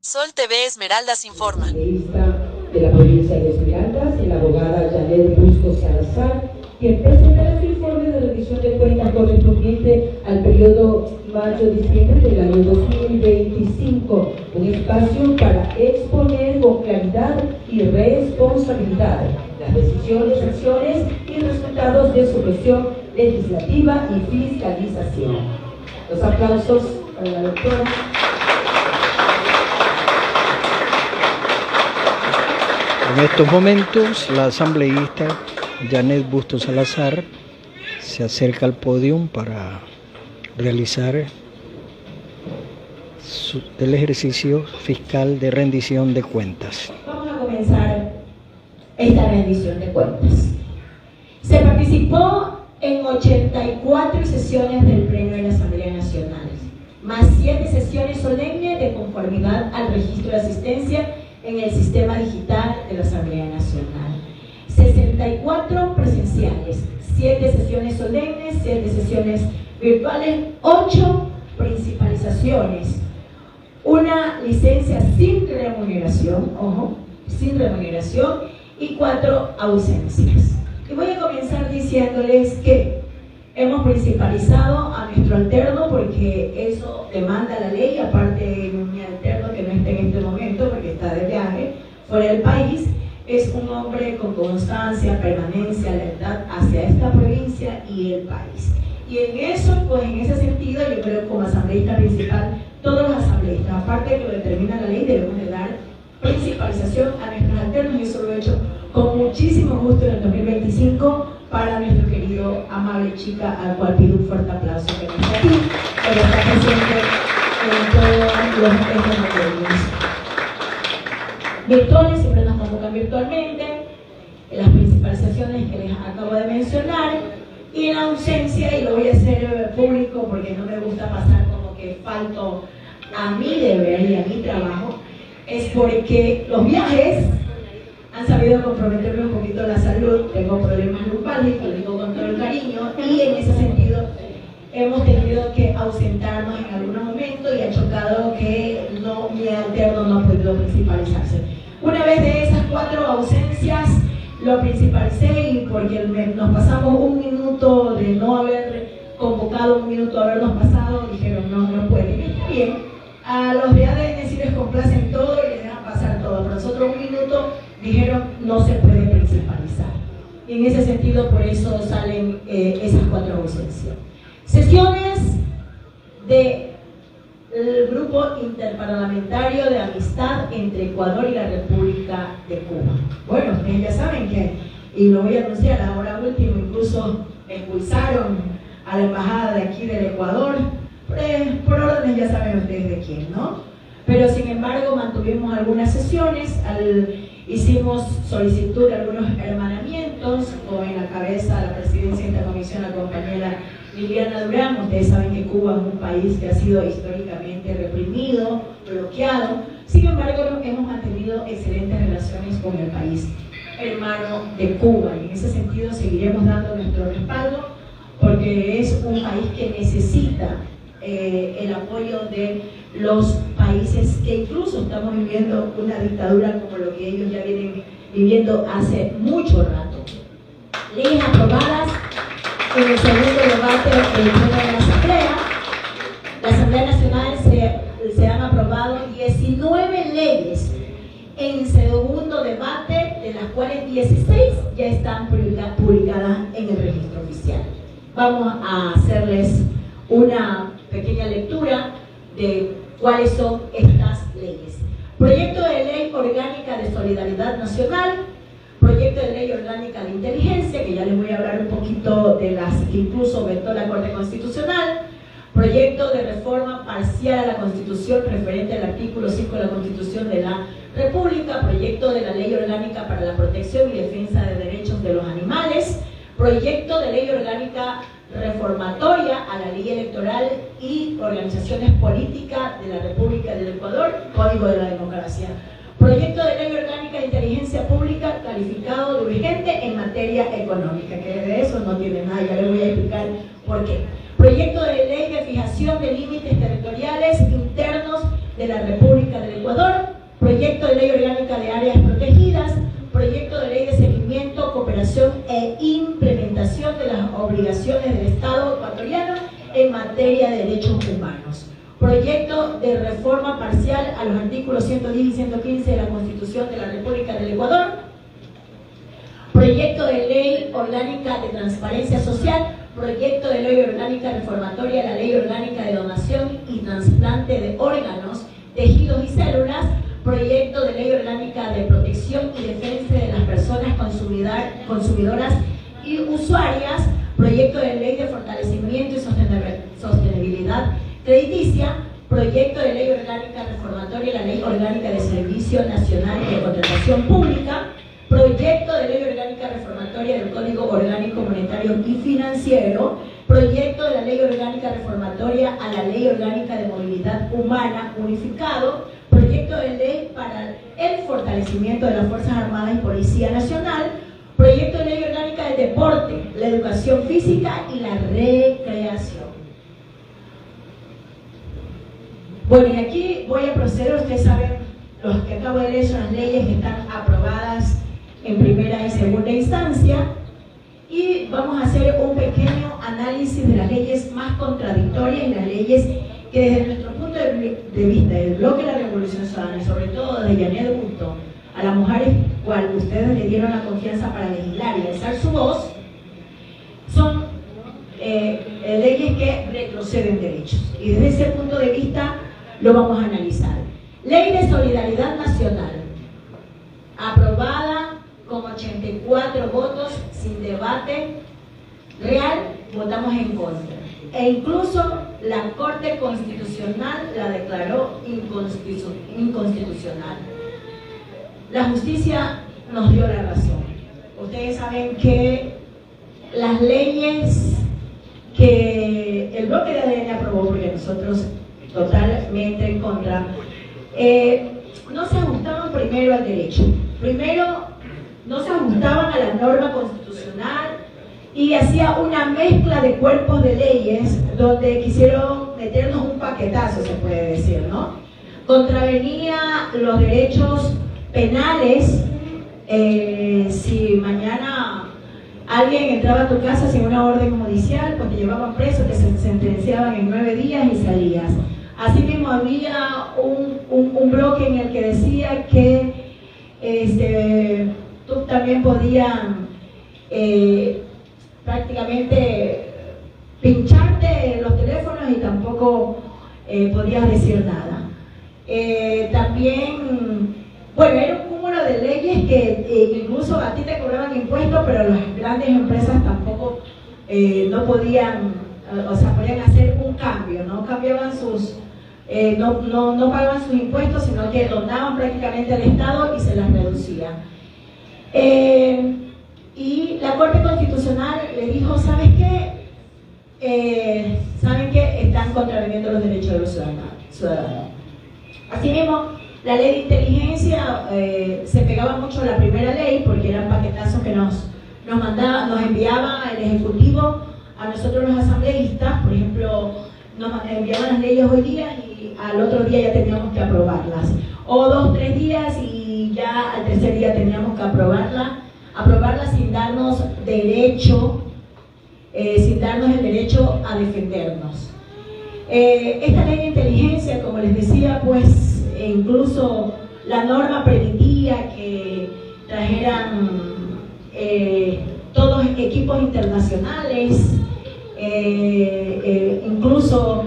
Sol TV Esmeraldas informa. De la provincia de Esmeraldas, la abogada Janet Bustos Salazar, quien presentará su informe de rendición de cuentas correspondiente al periodo mayo-diciembre del año 2025, un espacio para exponer con claridad y responsabilidad las decisiones, acciones y resultados de su gestión legislativa y fiscalización. Los aplausos para la doctora. En estos momentos, la asambleísta Janet Bustos Salazar se acerca al podio para realizar el ejercicio fiscal de rendición de cuentas. Vamos a comenzar esta rendición de cuentas. Se participó en 84 sesiones del Pleno de la Asamblea Nacional, más 7 sesiones solemnes de conformidad al registro de asistencia en el sistema digital de la Asamblea Nacional. 64 presenciales, 7 sesiones solemnes, 7 sesiones virtuales, 8 principalizaciones, una licencia sin remuneración, ojo, sin remuneración, y 4 ausencias. Y voy a comenzar diciéndoles que hemos principalizado a nuestro alterno porque eso demanda la ley, aparte de mi alterno que no está en este momento porque está de viaje fuera del país, es un hombre con constancia, permanencia, lealtad hacia esta provincia y el país. Y en eso, pues en ese sentido, yo creo que como asambleísta principal, todos los asambleístas, aparte de que lo determina la ley, debemos de dar principalización a nuestros alternos, y eso lo he hecho con muchísimo gusto en el 2025 para nuestro querido, amable chica, al cual pido un fuerte aplauso que no está aquí, pero está presente en todos los eventos virtuales, siempre nos convocan virtualmente, en las principalizaciones que les acabo de mencionar, y en ausencia, y lo voy a hacer público porque no me gusta pasar como que falto a mi deber y a mi trabajo, es porque los viajes han sabido comprometerme un poquito la salud. Tengo problemas lumbalgicos, lo digo con todo el cariño, y en ese sentido hemos tenido que ausentarnos en algunos momentos y ha chocado que mi alterno no ha podido principalizarse. Una vez de esas 4 ausencias lo principalicé, y porque nos pasamos un minuto de no haber convocado, un minuto de habernos pasado, dijeron no pueden. Está bien, a los de ADN sí les complacen todo y les dejan pasar todo, pero nosotros un minuto dijeron no se puede principalizar. Y en ese sentido, por eso salen esas 4 ausencias. Sesiones del Grupo Interparlamentario de Amistad entre Ecuador y la República de Cuba. Bueno, ustedes ya saben que, y lo voy a anunciar ahora último, incluso expulsaron a la embajada de aquí del Ecuador, por órdenes ya saben ustedes de quién, ¿no? Pero sin embargo mantuvimos algunas sesiones, hicimos solicitud de algunos hermanamientos, con en la cabeza de la presidencia de esta comisión la compañera Liliana Durán. Ustedes saben que Cuba es un país que ha sido históricamente reprimido, bloqueado. Sin embargo, hemos mantenido excelentes relaciones con el país hermano de Cuba, y en ese sentido seguiremos dando nuestro respaldo porque es un país que necesita el apoyo de los países que incluso estamos viviendo una dictadura como lo que ellos ya vienen viviendo hace mucho rato. Leyes aprobadas en el segundo debate del Pleno de la Asamblea. La Asamblea Nacional se han aprobado 19 leyes en segundo debate, de las cuales 16 ya están publicadas en el registro oficial. Vamos a hacerles una pequeña lectura de cuáles son estas leyes. Proyecto de Ley Orgánica de Solidaridad Nacional, Proyecto de Ley Orgánica de Inteligencia, que ya les voy a hablar un poquito de las que incluso vetó la Corte Constitucional, Proyecto de Reforma Parcial a la Constitución referente al artículo 5 de la Constitución de la República, Proyecto de la Ley Orgánica para la Protección y Defensa de Derechos de los Animales, Proyecto de Ley Orgánica reformatoria a la ley electoral y organizaciones políticas de la República del Ecuador, Código de la Democracia. Proyecto de Ley Orgánica de Inteligencia Pública calificado de urgente en materia económica, que de eso no tiene nada, ya les voy a explicar por qué. Proyecto de Ley de Fijación de Límites Territoriales Internos de la República del Ecuador, proyecto de ley orgánica de áreas protegidas, proyecto de ley de seguimiento, cooperación e implementación de las obligaciones del Estado ecuatoriano en materia de derechos humanos, proyecto de reforma parcial a los artículos 110 y 115 de la Constitución de la República del Ecuador, proyecto de ley orgánica de transparencia social, proyecto de ley orgánica reformatoria a la ley orgánica de donación y trasplante de órganos, tejidos y células, proyecto de ley orgánica de protección y defensa de las personas consumidoras y usuarias, proyecto de ley de fortalecimiento y sostenibilidad crediticia, proyecto de ley orgánica reformatoria a la ley orgánica de Servicio Nacional de Contratación Pública, proyecto de ley orgánica reformatoria del Código Orgánico Monetario y Financiero, proyecto de la ley orgánica reformatoria a la ley orgánica de movilidad humana unificado, proyecto de ley para el fortalecimiento de las Fuerzas Armadas y Policía Nacional, proyecto de ley orgánica del deporte, la educación física y la recreación. Bueno, y aquí voy a proceder. Ustedes saben, los que acabo de leer son las leyes que están aprobadas en primera y segunda instancia, y vamos a hacer un pequeño análisis de las leyes más contradictorias y las leyes que desde nuestro punto de vista del bloque de la Revolución Ciudadana y sobre todo de Janet Bustos, a las mujeres cual ustedes le dieron la confianza para legislar y alzar su voz, son leyes que retroceden derechos, y desde ese punto de vista lo vamos a analizar. Ley de Solidaridad Nacional, aprobada con 84 votos, sin debate real, votamos en contra. E incluso la Corte Constitucional la declaró inconstitucional. La justicia nos dio la razón. Ustedes saben que las leyes que el bloque de ADN aprobó, porque nosotros totalmente en contra, no se ajustaban primero al derecho. Primero, no se ajustaban a la norma constitucional y hacía una mezcla de cuerpos de leyes donde quisieron meternos un paquetazo, se puede decir, ¿no? Contravenía los derechos penales. Si mañana alguien entraba a tu casa sin una orden judicial, pues te llevaban preso, te sentenciaban en 9 días y salías. Asimismo, había un bloque en el que decía que tú también podías prácticamente pincharte los teléfonos y tampoco podías decir nada. También, bueno, era un cúmulo de leyes que incluso a ti te cobraban impuestos, pero las grandes empresas tampoco no podían, o sea, podían hacer un cambio, no cambiaban sus, no pagaban sus impuestos, sino que donaban prácticamente al Estado y se las reducían. Y la Corte Constitucional le dijo, ¿sabes qué? ¿Saben qué? Están contraviniendo los derechos de los ciudadanos. Asimismo, la ley de inteligencia se pegaba mucho a la primera ley porque eran paquetazos que nos enviaba el Ejecutivo a nosotros los asambleístas. Por ejemplo, nos enviaban las leyes hoy día y al otro día ya teníamos que aprobarlas, o 2 o 3 días y ya al tercer día teníamos que aprobarla sin darnos derecho, sin darnos el derecho a defendernos. Esta ley de inteligencia, como les decía, pues incluso la norma permitía que trajeran todos equipos internacionales, incluso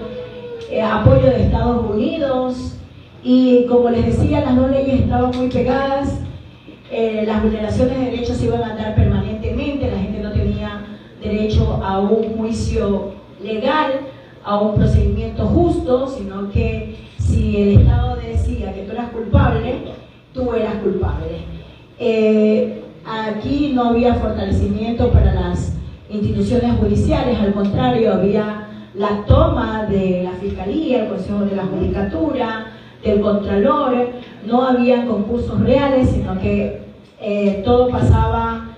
apoyo de Estados Unidos, y como les decía, las dos leyes estaban muy pegadas. Las vulneraciones de derechos se iban a dar permanentemente, la gente no tenía derecho a un juicio legal, a un procedimiento justo, sino que si el Estado decía que tú eras culpable, tú eras culpable. Aquí no había fortalecimiento para las instituciones judiciales, al contrario, había la toma de la Fiscalía, el Consejo de la Judicatura, del Contralor. No había concursos reales, sino que todo pasaba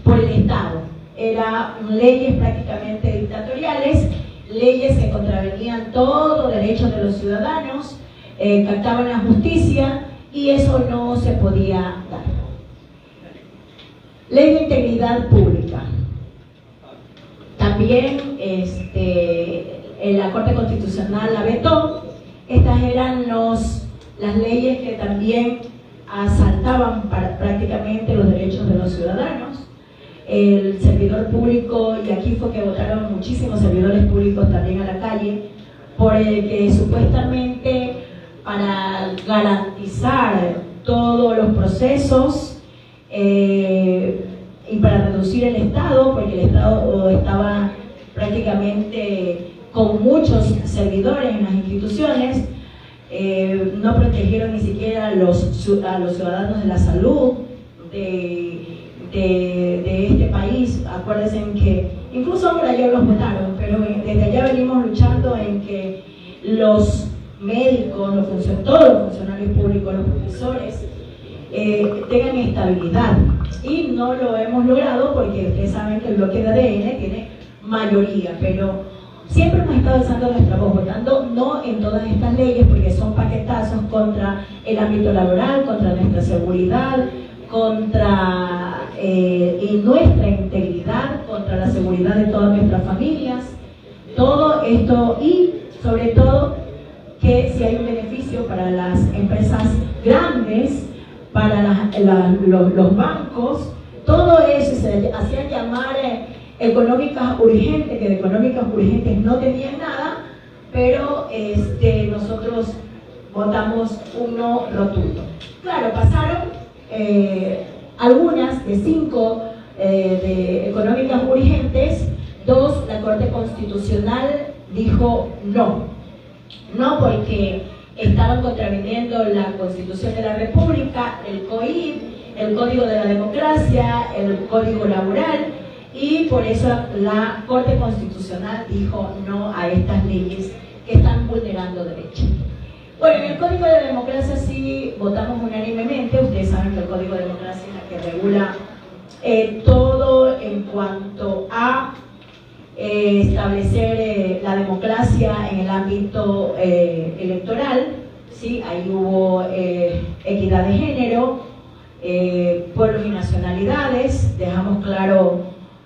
por el Estado. Eran leyes prácticamente dictatoriales, leyes que contravenían todos los derechos de los ciudadanos, captaban la justicia y eso no se podía dar. Ley de integridad pública. También la Corte Constitucional la vetó. Estas eran las leyes que también asaltaban prácticamente los derechos de los ciudadanos. El servidor público, y aquí fue que votaron muchísimos servidores públicos también a la calle, por el que supuestamente para garantizar todos los procesos y para reducir el Estado, porque el Estado estaba prácticamente con muchos servidores en las instituciones, no protegieron ni siquiera a los ciudadanos de la salud de este país. Acuérdense que incluso ahora ya los votaron, pero desde allá venimos luchando en que los médicos, todos los funcionarios públicos, los profesores tengan estabilidad, y no lo hemos logrado porque ustedes saben que el bloque de ADN tiene mayoría, pero siempre hemos estado alzando nuestra voz, votando no en todas estas leyes porque son paquetazos contra el ámbito laboral, contra nuestra seguridad, contra y nuestra integridad, contra la seguridad de todas nuestras familias, todo esto, y sobre todo que si hay un beneficio para las empresas grandes, para los bancos, todo eso se hacían llamar económicas urgentes, que de económicas urgentes no tenían nada, pero nosotros votamos un no rotundo. Claro, pasaron algunas de 5 de económicas urgentes, 2 la Corte Constitucional dijo no porque estaban contraviniendo la Constitución de la República, el COIP, el Código de la Democracia, el Código Laboral, y por eso la Corte Constitucional dijo no a estas leyes que están vulnerando derechos. Bueno, en el Código de la Democracia sí votamos unánimemente. Ustedes saben que el Código de Democracia es el que regula todo en cuanto a establecer la democracia en el ámbito electoral, ¿sí? Ahí hubo equidad de género, pueblos y nacionalidades. Dejamos claro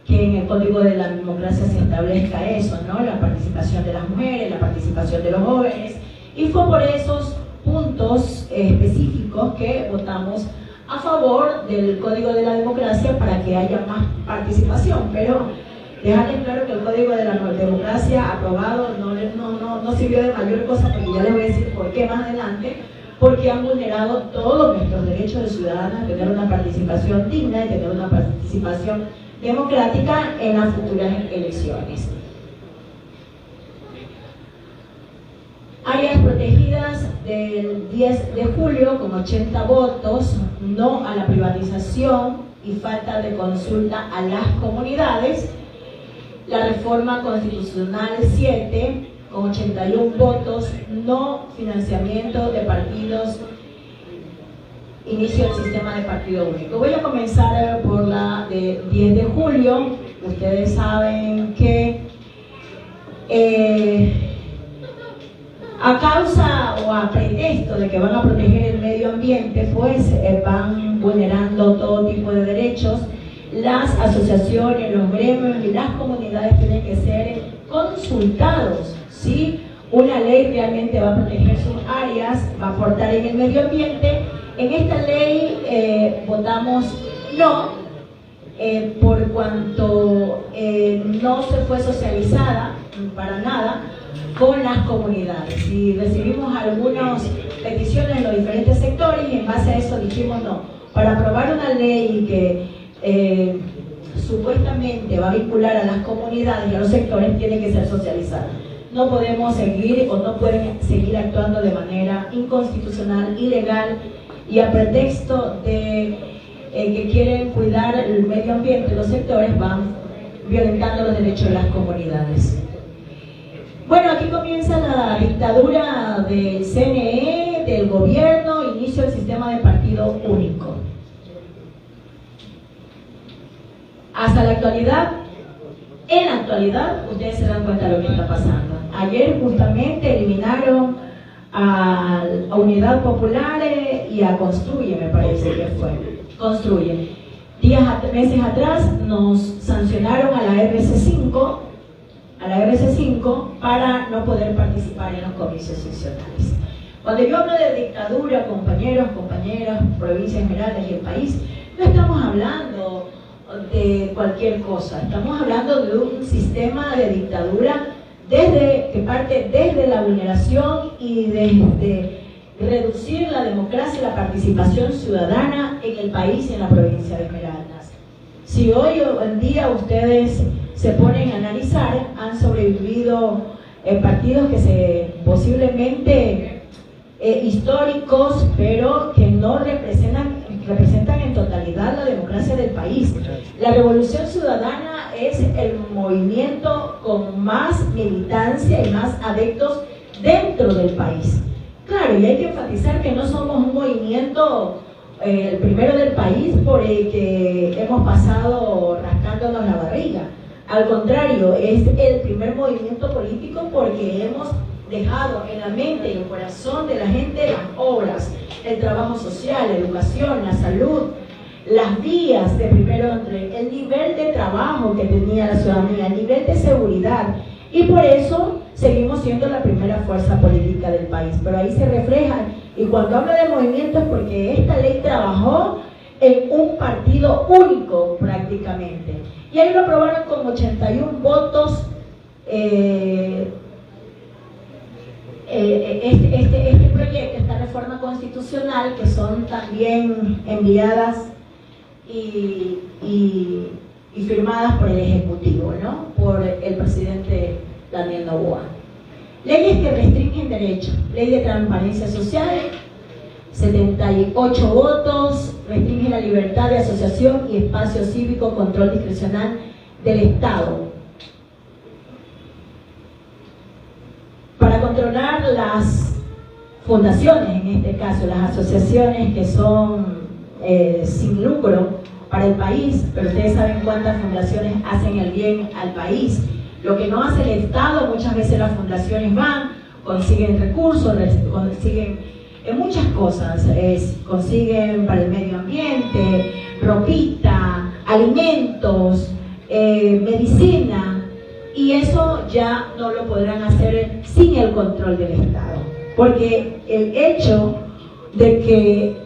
que en el Código de la Democracia se establezca eso, ¿no? La participación de las mujeres, la participación de los jóvenes, y fue por esos puntos específicos que votamos a favor del Código de la Democracia para que haya más participación. Pero dejarles claro que el Código de la Democracia aprobado no sirvió de mayor cosa, porque ya les voy a decir por qué más adelante, porque han vulnerado todos nuestros derechos de ciudadanos a tener una participación digna y tener una participación democrática en las futuras elecciones. Áreas protegidas del 10 de julio con 80 votos, no a la privatización y falta de consulta a las comunidades. La reforma constitucional 7 con 81 votos, no financiamiento de partidos, inicio del sistema de partido único. Voy a comenzar por la de 10 de julio. Ustedes saben que a causa o a pretexto de que van a proteger el medio ambiente, pues van vulnerando todo tipo de derechos. Las asociaciones, los gremios y las comunidades tienen que ser consultados, ¿sí? Una ley realmente va a proteger sus áreas, va a aportar en el medio ambiente. En esta ley votamos no, por cuanto no se fue socializada para nada con las comunidades, y recibimos algunas peticiones de los diferentes sectores, y en base a eso dijimos no. Para aprobar una ley que supuestamente va a vincular a las comunidades y a los sectores, tiene que ser socializada. No podemos seguir, o no pueden seguir actuando de manera inconstitucional, ilegal, y a pretexto de que quieren cuidar el medio ambiente, los sectores van violentando los derechos de las comunidades. Bueno, aquí comienza la dictadura del CNE, del gobierno, inicio del sistema de partido único. Hasta la actualidad, en la actualidad, ustedes se dan cuenta de lo que está pasando. Ayer justamente eliminaron a Unidad Popular y a Construye, me parece que fue. Construye. Meses atrás nos sancionaron a la RC5, para no poder participar en los comicios seccionales. Cuando yo hablo de dictadura, compañeros, compañeras, provincia Esmeraldas y el país, no estamos hablando de cualquier cosa, estamos hablando de un sistema de dictadura que parte desde la vulneración y desde reducir la democracia y la participación ciudadana en el país y en la provincia de Esmeraldas. Si hoy en día ustedes se ponen a analizar, han sobrevivido partidos que posiblemente históricos, pero que no representan en totalidad la democracia del país. La Revolución Ciudadana es el movimiento con más militancia y más adeptos dentro del país. Claro, y hay que enfatizar que no somos un movimiento el primero del país por el que hemos pasado rascándonos la barriga. Al contrario, es el primer movimiento político porque hemos dejado en la mente y el corazón de la gente las obras, el trabajo social, la educación, la salud, las vías de primero entre el nivel de trabajo que tenía la ciudadanía, el nivel de seguridad, y por eso seguimos siendo la primera fuerza política del país. Pero ahí se refleja, y cuando hablo de movimiento es porque esta ley trabajó en un partido único prácticamente, y ahí lo aprobaron con 81 votos. Este proyecto, esta reforma constitucional, que son también enviadas y firmadas por el Ejecutivo, ¿no? Por el presidente Daniel Noboa. Leyes que restringen derechos. Ley de transparencia social, 78 votos, restringe la libertad de asociación y espacio cívico, control discrecional del Estado. Para controlar las fundaciones, en este caso las asociaciones que son sin lucro para el país, pero ustedes saben cuántas fundaciones hacen el bien al país. Lo que no hace el Estado, muchas veces las fundaciones van, consiguen recursos, consiguen muchas cosas, consiguen para el medio ambiente, ropita, alimentos, medicina, y eso ya no lo podrán hacer sin el control del Estado, porque el hecho de que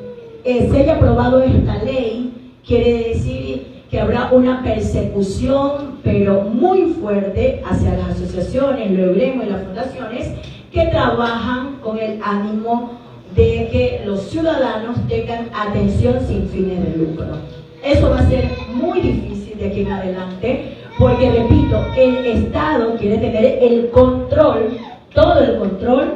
se haya aprobado esta ley quiere decir que habrá una persecución, pero muy fuerte, hacia las asociaciones, los gremios y las fundaciones que trabajan con el ánimo de que los ciudadanos tengan atención sin fines de lucro. Eso va a ser muy difícil de aquí en adelante, porque, repito, el Estado quiere tener el control, todo el control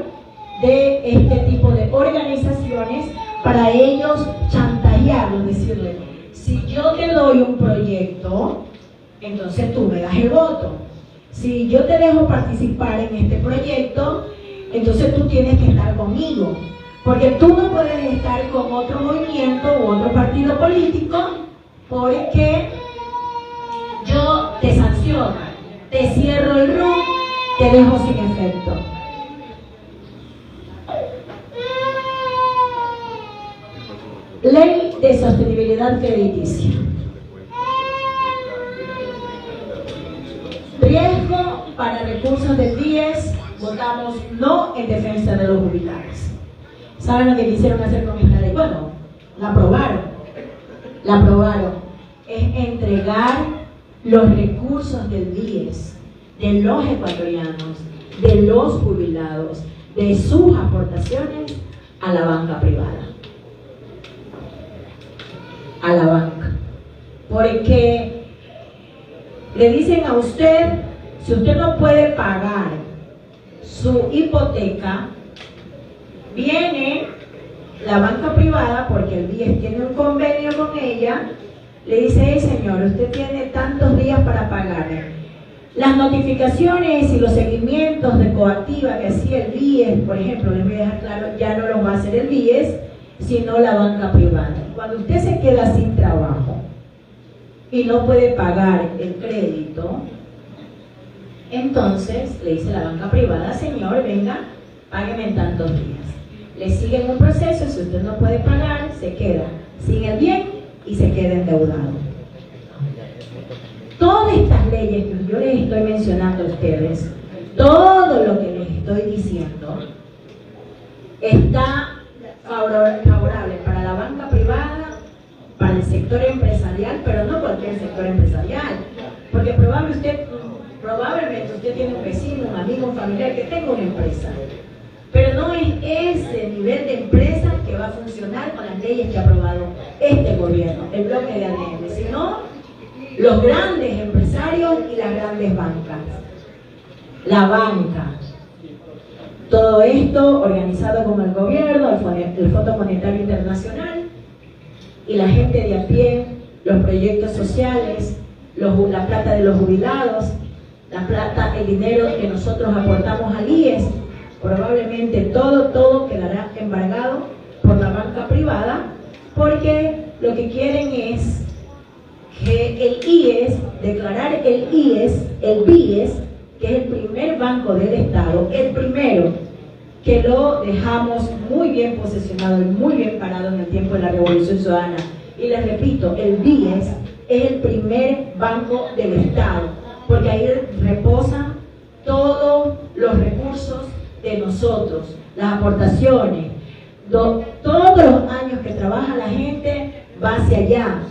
de este tipo de organizaciones, para ellos chantajearlos, decirle: si yo te doy un proyecto, entonces tú me das el voto. Si yo te dejo participar en este proyecto, entonces tú tienes que estar conmigo. Porque tú no puedes estar con otro movimiento u otro partido político, porque yo te sanciono, te cierro el RUT, te dejo sin efecto. Ley de sostenibilidad crediticia. Riesgo para recursos del BIES, votamos no en defensa de los jubilados. ¿Saben lo que quisieron hacer con esta ley? Bueno, la aprobaron. Es entregar los recursos del BIES, de los ecuatorianos, de los jubilados, de sus aportaciones a la banca privada. A la banca. Porque le dicen a usted: si usted no puede pagar su hipoteca, viene la banca privada, porque el BIES tiene un convenio con ella, le dice: hey señor, usted tiene tantos días para pagar. Las notificaciones y los seguimientos de coactiva que hacía el BIES, por ejemplo, les voy a dejar claro, ya no los va a hacer el BIES, sino la banca privada. Cuando usted se queda sin trabajo y no puede pagar el crédito, entonces le dice la banca privada: señor, venga, págueme en tantos días. Le siguen un proceso, si usted no puede pagar, se queda sin el bien y se queda endeudado. Todas estas leyes que yo les estoy mencionando a ustedes, todo lo que les estoy diciendo, está favorable para la banca privada, para el sector empresarial, pero no cualquier sector empresarial, porque probablemente usted tiene un vecino, un amigo, un familiar que tenga una empresa, pero no es ese nivel de empresa que va a funcionar con las leyes que ha aprobado este gobierno, el bloque de ADN, sino los grandes empresarios y las grandes bancas. La banca. Todo esto organizado con el gobierno, el Fondo Monetario Internacional y la gente de a pie, los proyectos sociales, la plata de los jubilados, la plata, el dinero que nosotros aportamos al IES. Probablemente todo quedará embargado por la banca privada, porque lo que quieren es que el IES, declarar el IES, el BIES, que es el primer banco del Estado, el primero que lo dejamos muy bien posesionado y muy bien parado en el tiempo de la Revolución Ciudadana. Y les repito, el BIES es el primer banco del Estado, porque ahí reposan todos los recursos de nosotros, las aportaciones, todos los años que trabaja la gente va hacia allá,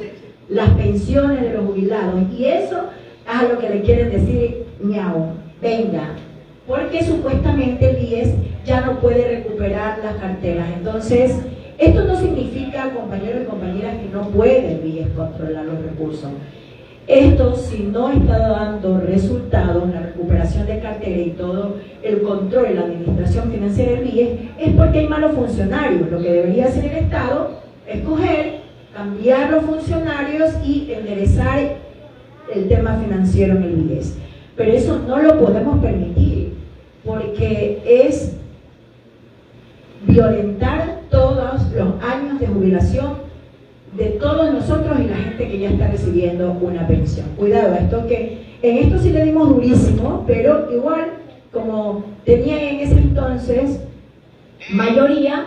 las pensiones de los jubilados, y eso es a lo que le quieren decir ñau, venga, porque supuestamente el IES ya no puede recuperar las carteras. Entonces, esto no significa, compañeros y compañeras, que no puede el IES controlar los recursos. Esto, si no está dando resultados en la recuperación de cartera y todo el control y la administración financiera del IES, es porque hay malos funcionarios. Lo que debería hacer el Estado es cambiar los funcionarios y enderezar el tema financiero en el IES. Pero eso no lo podemos permitir, porque es violentar todos los años de jubilación de todos nosotros y la gente que ya está recibiendo una pensión. Cuidado, en esto sí le dimos durísimo, pero igual, como tenían en ese entonces mayoría,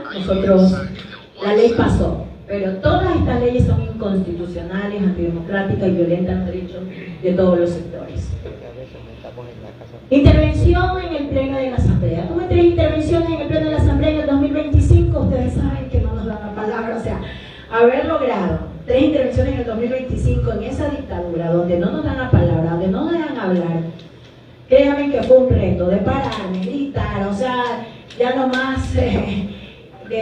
la ley pasó. Pero todas estas leyes son inconstitucionales, antidemocráticas y violentan los derechos de todos los sectores. Intervención en el Pleno de la Asamblea. Tuve 3 intervenciones en el Pleno de la Asamblea en el 2025. Ustedes saben que no nos dan la palabra. O sea, haber logrado 3 intervenciones en el 2025 en esa dictadura, donde no nos dan la palabra, donde no nos dejan hablar, créanme que fue un reto de pararme, gritar, o sea, ya nomás de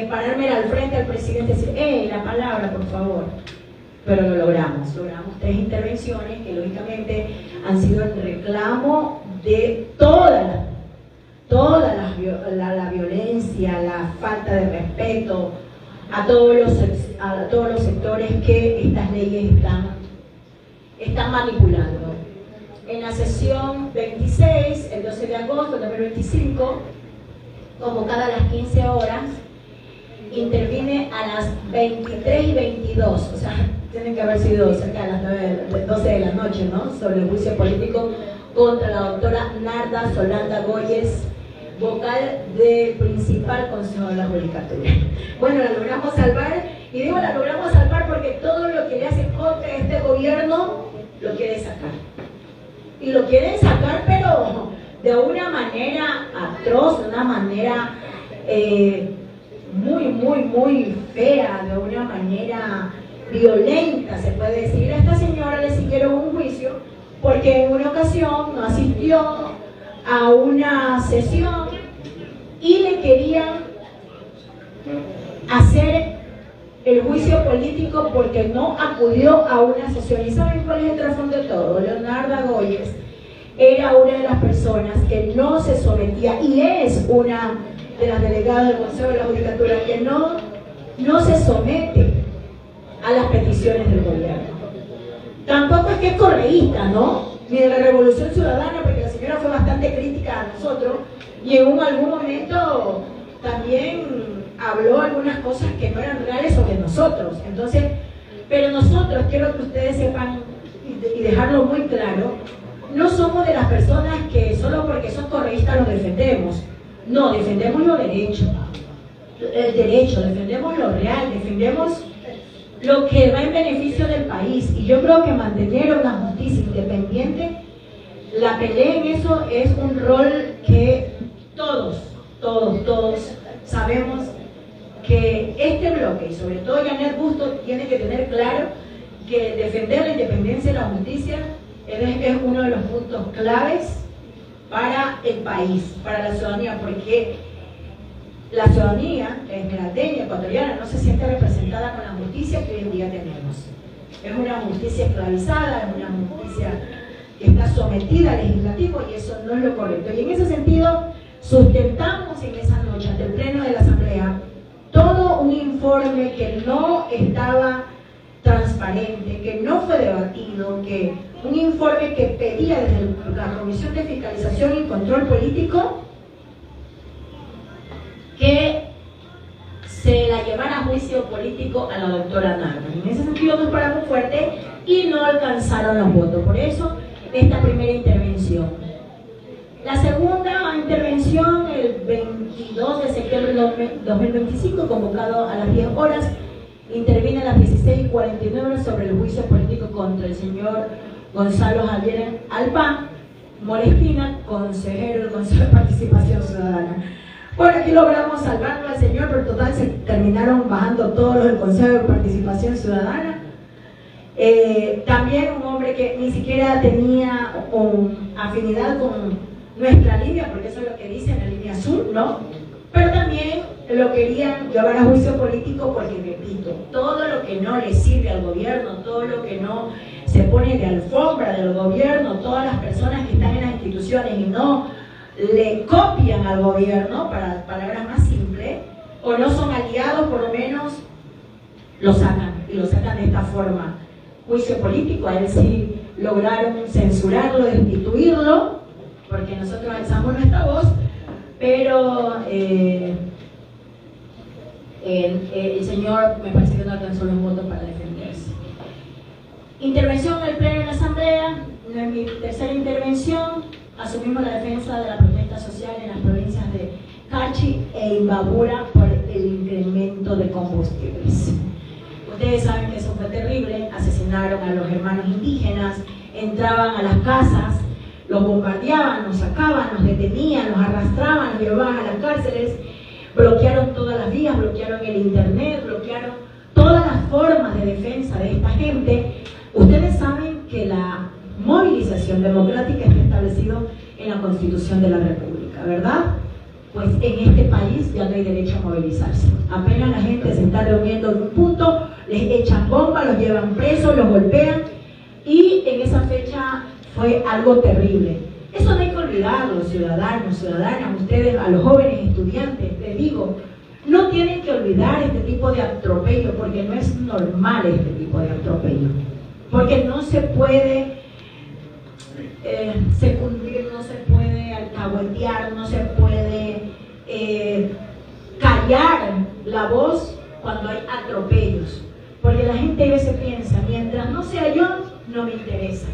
pararme al frente al presidente y decir, la palabra, por favor. Pero lo logramos 3 intervenciones que lógicamente han sido el reclamo de toda la violencia, la falta de respeto a todos los sectores que estas leyes están manipulando. En la sesión 26, el 12 de agosto de 2025, convocada a las 15 horas, interviene a las 23:22, o sea, tienen que haber sido cerca de las 12 de la noche, ¿no? Sobre el juicio político contra la doctora Narda Solanda Goyes, vocal del principal Consejo de la Judicatura. Bueno, la logramos salvar, y digo la logramos salvar porque todo lo que le hace contra este gobierno lo quiere sacar. Y lo quieren sacar, pero de una manera atroz, de una manera muy fea, de una manera violenta, se puede decir. A esta señora le siguieron un juicio porque en una ocasión no asistió a una sesión y le querían hacer el juicio político porque no acudió a una sesión. ¿Y saben cuál es el trasfondo de todo? Leonarda Goyes era una de las personas que no se sometía, y es una de las delegadas del Consejo de la Judicatura, que no se somete a las peticiones del gobierno. Tampoco es que es correísta, ¿no? Ni de la Revolución Ciudadana, porque la señora fue bastante crítica a nosotros y en algún momento también habló algunas cosas que no eran reales sobre nosotros. Entonces, pero nosotros, quiero que ustedes sepan y dejarlo muy claro, no somos de las personas que solo porque son correístas los defendemos. No, defendemos lo derecho, el derecho, defendemos lo real, defendemos lo que va en beneficio del país. Y yo creo que mantener una justicia independiente, la pelea en eso es un rol que todos sabemos que este bloque, y sobre todo Janet Bustos, tiene que tener claro que defender la independencia y la justicia es uno de los puntos claves para el país, para la ciudadanía, porque la ciudadanía esmeraldeña, ecuatoriana, no se siente representada con la justicia que hoy en día tenemos. Es una justicia esclavizada, es una justicia que está sometida al legislativo, y eso no es lo correcto. Y en ese sentido, sustentamos en esa noche ante el Pleno de la Asamblea todo un informe que no estaba transparente, que no fue debatido, que un informe que pedía desde la Comisión de Fiscalización y Control Político que se la llevara a juicio político a la doctora Narva. En ese sentido nos paramos fuerte y no alcanzaron los votos. Por eso, esta primera intervención. La segunda intervención, el 22 de septiembre de 2025, convocado a las 10 horas, interviene a las 16:49 sobre el juicio político contra el señor Gonzalo Javier Alpán Molestina, consejero del Consejo de Participación Ciudadana. Bueno, aquí logramos salvarlo al señor, pero total se terminaron bajando todos los del Consejo de Participación Ciudadana. También un hombre que ni siquiera tenía afinidad con nuestra línea, porque eso es lo que dice en la línea azul, ¿no? Pero también lo querían llevar a juicio político porque, repito, todo lo que no le sirve al gobierno, todo lo que no se pone de alfombra del gobierno, todas las personas que están en las instituciones y no le copian al gobierno, para palabras más simples, o no son aliados, por lo menos lo sacan, y lo sacan de esta forma. Juicio político, a él sí lograron censurarlo, destituirlo, porque nosotros alzamos nuestra voz, pero el señor me parece que no alcanzó los votos para defenderse. Intervención en el Pleno de la Asamblea. En mi tercera intervención asumimos la defensa de la protesta social en las provincias de Cachi e Imbabura por el incremento de combustibles. Ustedes saben que eso fue terrible, asesinaron a los hermanos indígenas, entraban a las casas, los bombardeaban, nos sacaban, nos detenían, nos arrastraban, nos llevaban a las cárceles, bloquearon todas las vías, bloquearon el internet, bloquearon todas las formas de defensa de esta gente. Ustedes saben que la movilización democrática está establecido en la Constitución de la República, ¿verdad? Pues en este país ya no hay derecho a movilizarse. Apenas la gente se está reuniendo en un punto, les echan bombas, los llevan presos, los golpean, y en esa fecha fue algo terrible. Eso no hay que olvidarlo, ciudadanos, ciudadanas, ustedes, a los jóvenes estudiantes, les digo, no tienen que olvidar este tipo de atropello, porque no es normal este tipo de atropello, porque no se puede secundir, no se puede alcahuetear, no se puede callar la voz cuando hay atropellos, porque la gente a veces piensa, mientras no sea yo, no me interesa,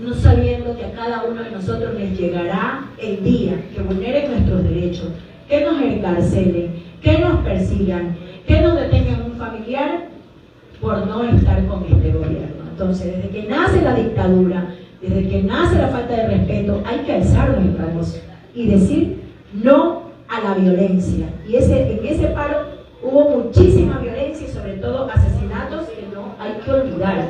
no sabiendo que a cada uno de nosotros les llegará el día que vulneren nuestros derechos, que nos encarcelen, que nos persigan, que nos detengan un familiar por no estar con este gobierno. Entonces, desde que nace la dictadura, desde que nace la falta de respeto, hay que alzar nuestra voz y decir no a la violencia. Y en ese paro hubo muchísima violencia y sobre todo asesinatos que no hay que olvidar.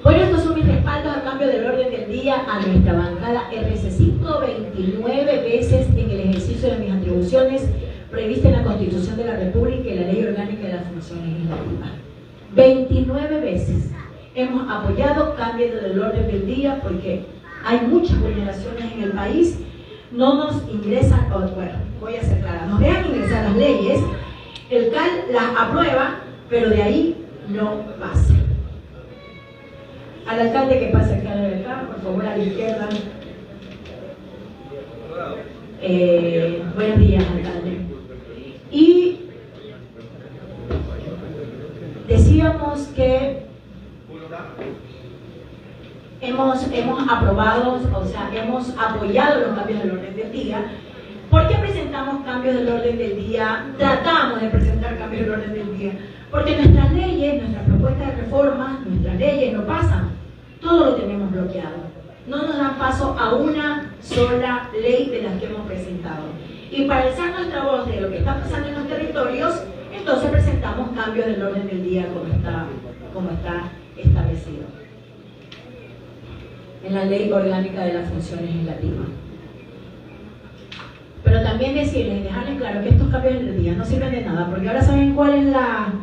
Por estos son mis respaldos a cambio del orden del día a nuestra bancada RC5, 29 veces en el ejercicio de mis atribuciones previstas en la Constitución de la República y la Ley Orgánica de la Función Legislativa. 29 veces hemos apoyado cambios del orden del día porque hay muchas vulneraciones en el país, no nos ingresan, bueno, voy a ser clara, nos dejan ingresar las leyes, el CAL las aprueba, pero de ahí no pasa. Al alcalde que pase acá, por favor, a la izquierda. Buenos días, alcalde. Y decíamos que hemos aprobado, o sea, hemos apoyado los cambios del orden del día. ¿Por qué presentamos cambios del orden del día? Tratamos de presentar cambios del orden del día. Porque nuestras leyes, nuestras propuestas de reforma, nuestras leyes no pasan. Todo lo tenemos bloqueado. No nos dan paso a una sola ley de las que hemos presentado. Y para alzar nuestra voz de lo que está pasando en los territorios, entonces presentamos cambios del orden del día como está establecido en la Ley Orgánica de las Funciones Legislativas. Pero también decirles, dejarles claro que estos cambios del día no sirven de nada, porque ahora saben cuál es la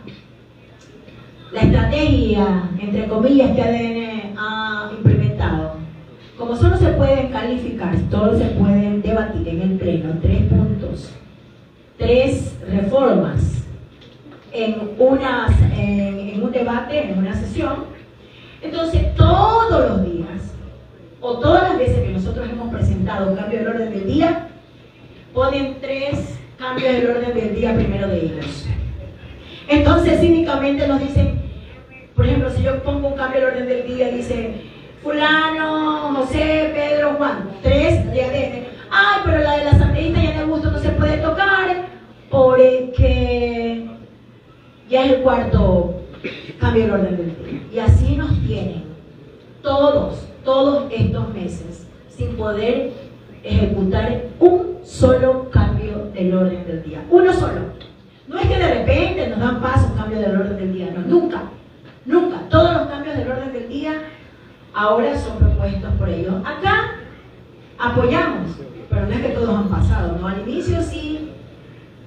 estrategia, entre comillas, que ADN ha implementado. Como solo se pueden calificar, solo se pueden debatir en el pleno 3 puntos, 3 reformas en un debate, en una sesión, entonces todos los días, o todas las veces que nosotros hemos presentado un cambio del orden del día, ponen 3 cambios del orden del día primero de ellos. Entonces cínicamente nos dicen, por ejemplo, si yo pongo un cambio del orden del día, dice fulano, José, Pedro, Juan, 3 de ADN. Ay, pero la de la asambleísta Janet Bustos no se puede tocar porque ya es el 4º cambio del orden del día. Y así nos tienen todos estos meses sin poder ejecutar un solo cambio del orden del día. Uno solo. No es que de repente nos dan paso a un cambio del orden del día, no, nunca. Todos los cambios del orden del día ahora son propuestos por ellos. Acá apoyamos, pero no es que todos han pasado, ¿no? Al inicio sí,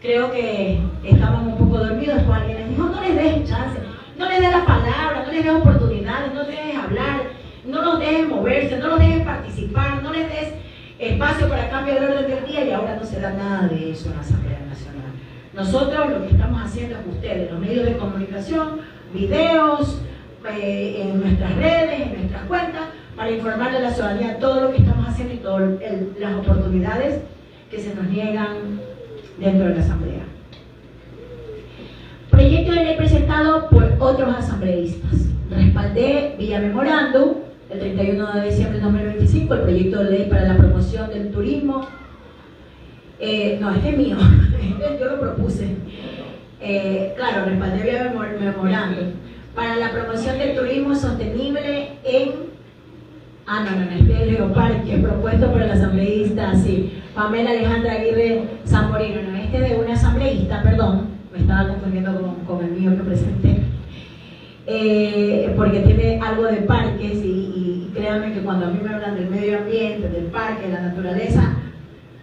creo que estaban un poco dormidos, después alguien les dijo, no les des chance, no les des la palabra, no les des oportunidades, no les dejes hablar, no los dejes moverse, no los dejes participar, no les des espacio para cambio del orden del día, y ahora no se da nada de eso en la Asamblea Nacional. Nosotros lo que estamos haciendo es ustedes, los medios de comunicación, videos, en nuestras redes, en nuestras cuentas, para informarle a la ciudadanía todo lo que estamos haciendo y todas las oportunidades que se nos niegan dentro de la Asamblea. Proyecto de ley presentado por otros asambleístas. Respaldé vía memorándum el 31 de diciembre de 2025 el proyecto de ley para la promoción del turismo. No, este es mío, yo lo propuse. Claro, respaldé vía memorándum para la promoción del turismo sostenible en este es Leoparque, propuesto por el asambleísta, sí, Pamela Alejandra Aguirre Zamorino. No, este de una asambleísta, perdón, me estaba confundiendo con el mío que presenté, porque tiene algo de parques y créanme que cuando a mí me hablan del medio ambiente, del parque, de la naturaleza,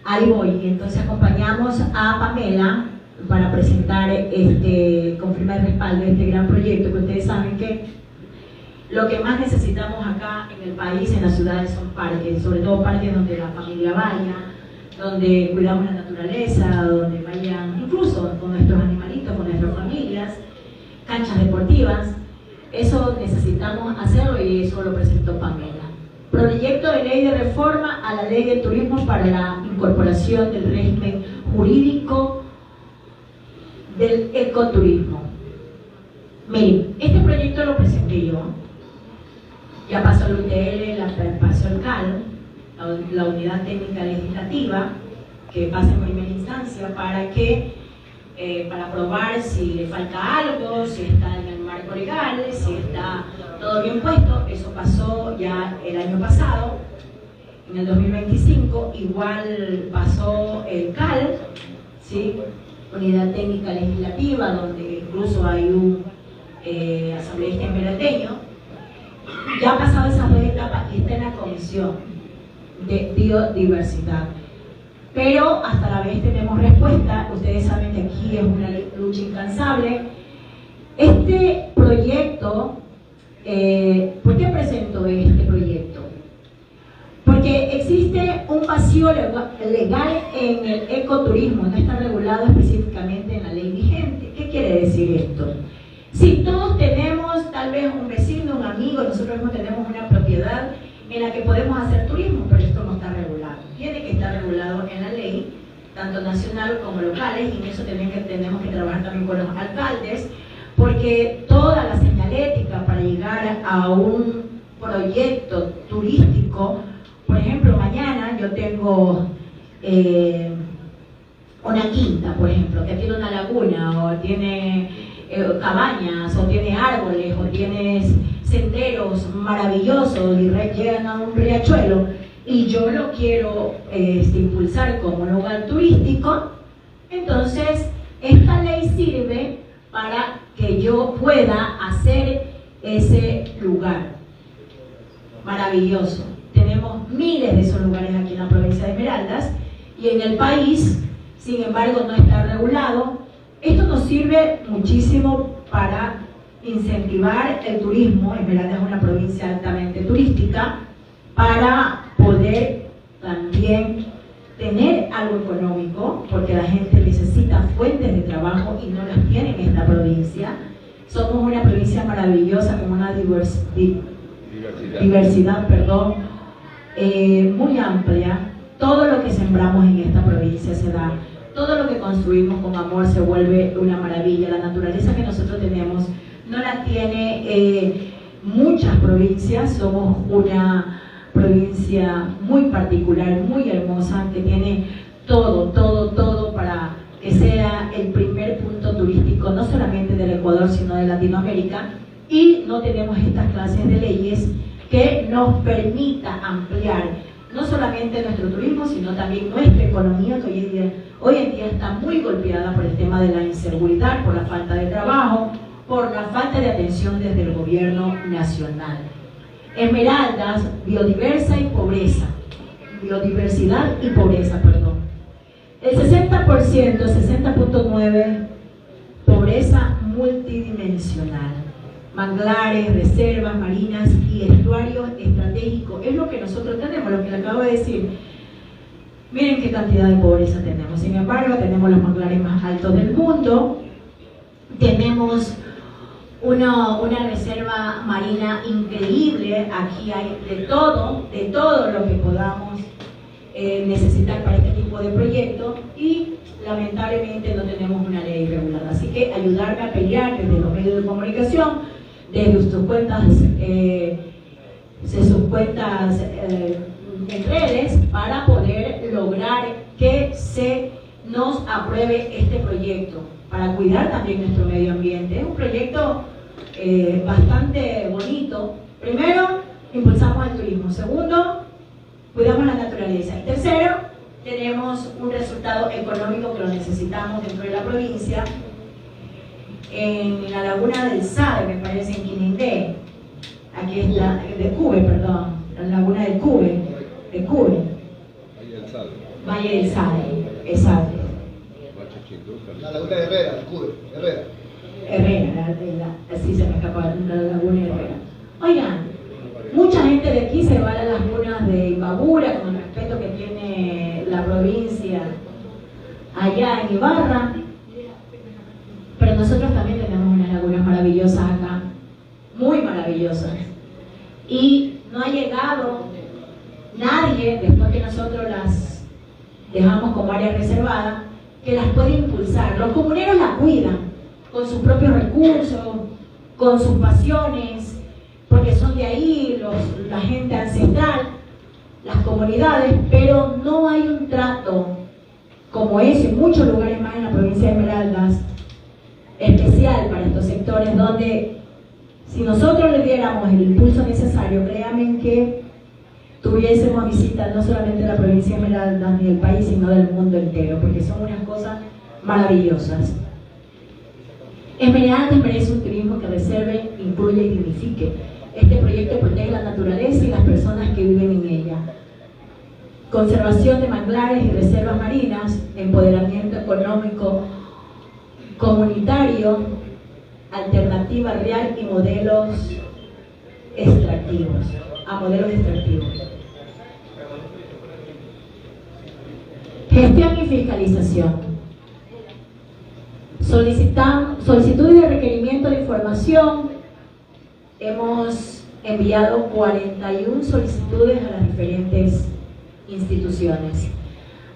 ahí voy. Y entonces acompañamos a Pamela para presentar, confirmar el respaldo de este gran proyecto, que ustedes saben que lo que más necesitamos acá en el país, en las ciudades, son parques, sobre todo parques donde la familia vaya, donde cuidamos la naturaleza, donde vayan, incluso con nuestros animalitos, con nuestras familias, canchas deportivas. Eso necesitamos hacerlo y eso lo presentó Pamela. Proyecto de ley de reforma a la ley de turismo para la incorporación del régimen jurídico del ecoturismo. Miren, este proyecto lo presenté yo, ya pasó el UTL, pasó el CAL, la Unidad Técnica Legislativa, que pasa en primera instancia para probar si le falta algo, si está en el marco legal, si está todo bien puesto. Eso pasó ya el año pasado, en el 2025, igual pasó el CAL, ¿sí? Unidad Técnica Legislativa, donde incluso hay un asambleísta esmeraldeño. Ya ha pasado esas 2 etapas y está en la Comisión de Biodiversidad. Pero hasta la vez tenemos respuesta. Ustedes saben que aquí es una lucha incansable. Este proyecto, ¿por qué presento este proyecto? Porque existe un vacío legal en el ecoturismo, no está regulado específicamente en la ley vigente. ¿Qué quiere decir esto? Si todos tenemos tal vez un vecino, un amigo, nosotros mismos tenemos una propiedad en la que podemos hacer turismo, pero esto no está regulado. Tiene que estar regulado en la ley, tanto nacional como locales, y en eso tenemos que trabajar también con los alcaldes, porque toda la señalética para llegar a un proyecto turístico, por ejemplo, mañana yo tengo una quinta, por ejemplo, que tiene una laguna, o tiene cabañas, o tiene árboles, o tiene senderos maravillosos y llegan a un riachuelo, y yo lo quiero impulsar como un lugar turístico, entonces esta ley sirve para que yo pueda hacer ese lugar maravilloso. Tenemos miles de esos lugares aquí en la provincia de Esmeraldas, y en el país, sin embargo, no está regulado. Esto nos sirve muchísimo para incentivar el turismo. Esmeraldas es una provincia altamente turística, para poder también tener algo económico, porque la gente necesita fuentes de trabajo y no las tiene en esta provincia. Somos una provincia maravillosa con una diversidad, muy amplia. Todo lo que sembramos en esta provincia se da. Todo lo que construimos con amor se vuelve una maravilla. La naturaleza que nosotros tenemos no la tiene muchas provincias. Somos una provincia muy particular, muy hermosa, que tiene todo para que sea el primer punto turístico, no solamente del Ecuador, sino de Latinoamérica. Y no tenemos estas clases de leyes que nos permita ampliar no solamente nuestro turismo, sino también nuestra economía, que hoy en día está muy golpeada por el tema de la inseguridad, por la falta de trabajo, por la falta de atención desde el gobierno nacional. Esmeraldas, biodiversidad y pobreza, perdón. El 60%, 60.9%, pobreza multidimensional. Manglares, reservas marinas y estuarios estratégicos. Es lo que nosotros tenemos, lo que le acabo de decir. Miren qué cantidad de pobreza tenemos. Sin embargo, tenemos los manglares más altos del mundo. Tenemos una reserva marina increíble. Aquí hay de todo lo que podamos necesitar para este tipo de proyectos, y lamentablemente no tenemos una ley regulada. Así que ayudarme a pelear desde los medios de comunicación, desde sus cuentas, en redes, para poder lograr que se nos apruebe este proyecto, para cuidar también nuestro medio ambiente. Es un proyecto bastante bonito. Primero, impulsamos el turismo. Segundo, cuidamos la naturaleza. Y tercero, tenemos un resultado económico que lo necesitamos dentro de la provincia. En la laguna del Sade, me parece, en Quinindé, aquí es la laguna del Cube, Valle del Sade, exacto. La laguna de Herrera, Herrera, así se me escapa, la laguna de Herrera. Oigan, mucha gente de aquí se va a las lagunas de Imbabura, con el respeto que tiene la provincia allá en Ibarra, pero nosotros también tenemos unas lagunas maravillosas acá, muy maravillosas, y no ha llegado nadie, después que nosotros las dejamos como área reservada, que las puede impulsar. Los comuneros la cuidan con sus propios recursos, con sus pasiones, porque son de ahí, la gente ancestral, las comunidades, pero no hay un trato como ese en muchos lugares más en la provincia de Esmeraldas, especial para estos sectores, donde si nosotros le diéramos el impulso necesario, créanme que tuviésemos visitas no solamente de la provincia de Esmeraldas ni del país, sino del mundo entero, porque son unas cosas maravillosas. Esmeraldas merece un turismo que reserve, incluya y dignifique. Este proyecto protege la naturaleza y las personas que viven en ella. Conservación de manglares y reservas marinas, empoderamiento económico comunitario, alternativa real y modelos extractivos. Gestión y fiscalización. Solicitudes de requerimiento de información. Hemos enviado 41 solicitudes a las diferentes instituciones,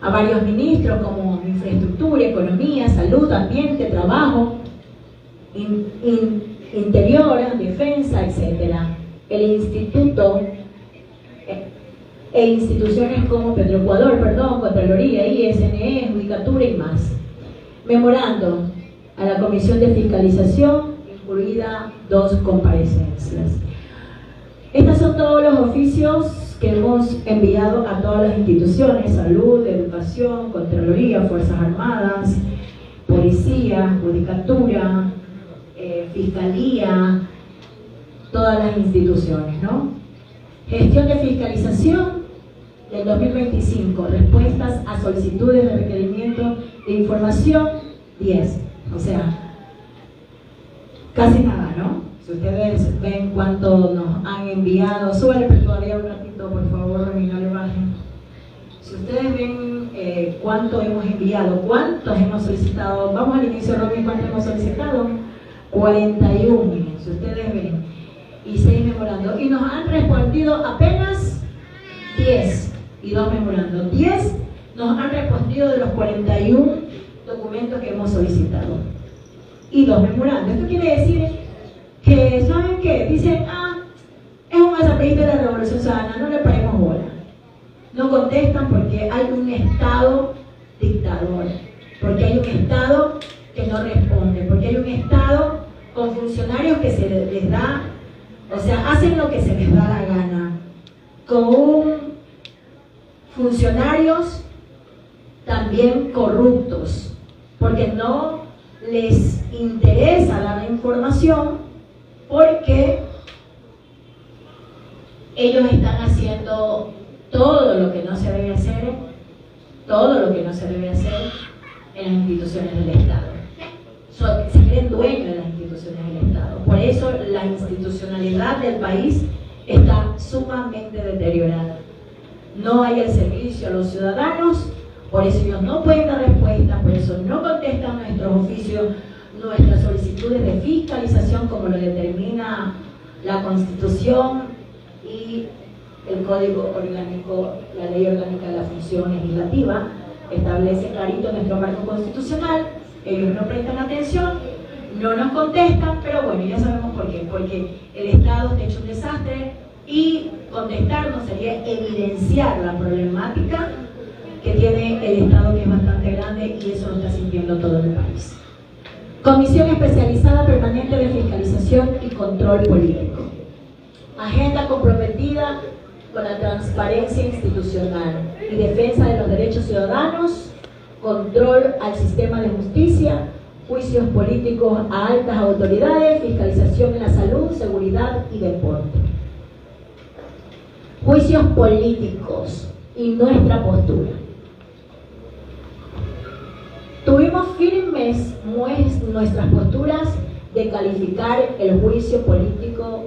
a varios ministros como infraestructura, economía, salud, ambiente, trabajo, interior, defensa, etc. El instituto e instituciones como Petroecuador, Contraloría, ISNE, Judicatura y más. Memorando a la Comisión de Fiscalización, incluida 2 comparecencias. Estos son todos los oficios que hemos enviado a todas las instituciones: salud, educación, Contraloría, Fuerzas Armadas, Policía, Judicatura, Fiscalía, todas las instituciones, ¿no? Gestión de fiscalización del 2025, respuestas a solicitudes de requerimiento de información, 10. O sea, casi nada, ¿no? Si ustedes ven cuánto nos han enviado, súbale todavía un ratito, por favor, no le bajen. Si ustedes ven cuánto hemos enviado, cuántos hemos solicitado, vamos al inicio, Robin, ¿cuántos hemos solicitado? 41, miren, si ustedes ven, y 6 memorando, y nos han respondido apenas 10 y 2 memorando. 10 nos han respondido de los 41 documentos que hemos solicitado y 2 memorando. Esto quiere decir que, ¿saben qué? Dicen, es un asambleísta de la Revolución Ciudadana, no le paremos bola. No contestan porque hay un Estado dictador, porque hay un Estado que no responde, porque hay un Estado con funcionarios que se les da, o sea, hacen lo que se les da la gana, con funcionarios también corruptos, porque no les interesa dar información, porque ellos están haciendo todo lo que no se debe hacer, en las instituciones del Estado. Se creen dueños de las instituciones del Estado. Por eso la institucionalidad del país está sumamente deteriorada. No hay el servicio a los ciudadanos, por eso ellos no pueden dar respuesta, por eso no contestan nuestros oficios, nuestras solicitudes de fiscalización como lo determina la Constitución y el Código Orgánico, la Ley Orgánica de la Función Legislativa, establece clarito nuestro marco constitucional. Ellos no prestan atención, no nos contestan, pero bueno, ya sabemos por qué. Porque el Estado está hecho un desastre y contestarnos sería evidenciar la problemática que tiene el Estado, que es bastante grande, y eso lo está sintiendo todo el país. Comisión Especializada Permanente de Fiscalización y Control Político. Agenda comprometida con la transparencia institucional y defensa de los derechos ciudadanos, control al sistema de justicia, juicios políticos a altas autoridades, fiscalización en la salud, seguridad y deporte. Juicios políticos y nuestra postura. Tuvimos firmes nuestras posturas de calificar el juicio político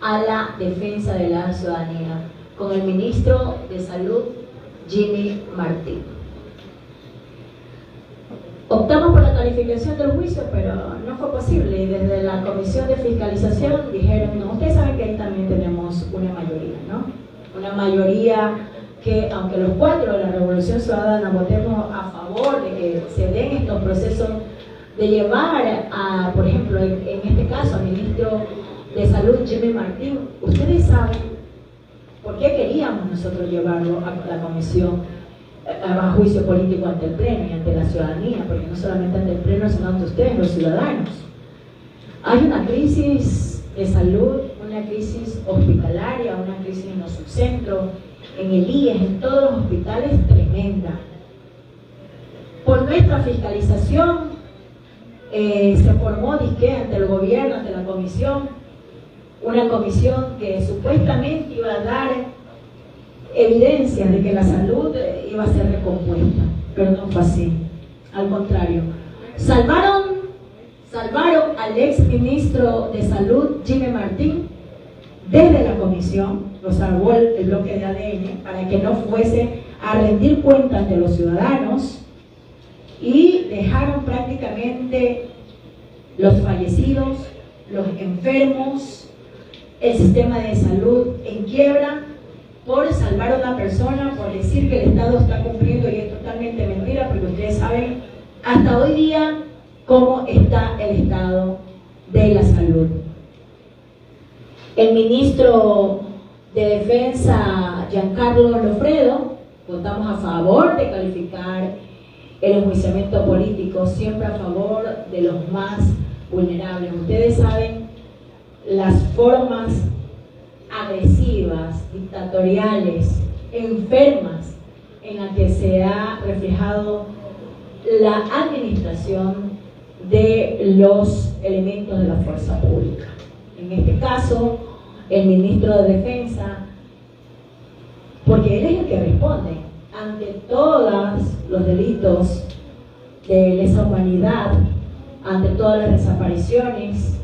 a la defensa de la ciudadanía con el ministro de Salud, Jimmy Martín. Optamos por la calificación del juicio, pero no fue posible, y desde la Comisión de Fiscalización dijeron, no, ustedes saben que ahí también tenemos una mayoría, ¿no? Una mayoría que, aunque los 4 de la Revolución Ciudadana votemos a favor de que se den estos procesos de llevar a, por ejemplo, en este caso, al ministro de Salud, Jimmy Martín, ustedes saben por qué queríamos nosotros llevarlo a la comisión a juicio político ante el Pleno y ante la ciudadanía, porque no solamente ante el Pleno, sino ante ustedes, los ciudadanos. Hay una crisis de salud, una crisis hospitalaria, una crisis en los subcentros, en el IES, en todos los hospitales, tremenda. Por nuestra fiscalización se formó ante el gobierno, ante la comisión, una comisión que supuestamente iba a dar evidencias de que la salud iba a ser recompuesta, pero no fue así. Al contrario, salvaron al ex ministro de Salud, Jimmy Martín, desde la comisión, lo salvó el bloque de ADN para que no fuese a rendir cuentas ante los ciudadanos, y dejaron prácticamente los fallecidos, los enfermos, el sistema de salud en quiebra, por salvar a una persona, por decir que el Estado está cumpliendo, y es totalmente mentira, porque ustedes saben hasta hoy día cómo está el estado de la salud. El ministro de Defensa, Giancarlo Lofredo, votamos a favor de calificar el enjuiciamiento político, siempre a favor de los más vulnerables. Ustedes saben las formas agresivas, dictatoriales, enfermas en las que se ha reflejado la administración de los elementos de la fuerza pública. En este caso, el ministro de Defensa, porque él es el que responde ante todos los delitos de lesa humanidad, ante todas las desapariciones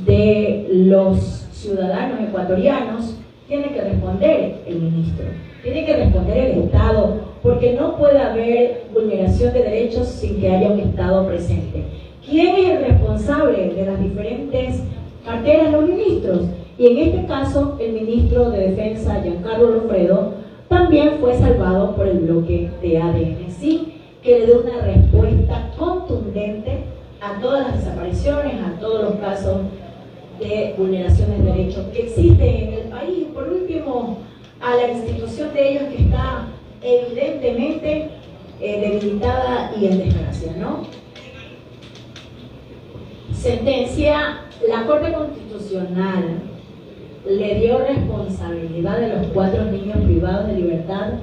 de los ciudadanos ecuatorianos, tiene que responder el ministro, tiene que responder el Estado, porque no puede haber vulneración de derechos sin que haya un Estado presente. ¿Quién es el responsable de las diferentes carteras? Los ministros. Y en este caso, el ministro de Defensa, Giancarlo Lofredo, también fue salvado por el bloque de ADN, sí, que le dé una respuesta contundente a todas las desapariciones, a todos los casos de vulneraciones de derechos que existen en el país. Por último, a la institución de ellos que está evidentemente debilitada y en desgracia, ¿no? Sentencia, la Corte Constitucional le dio responsabilidad de los 4 niños privados de libertad,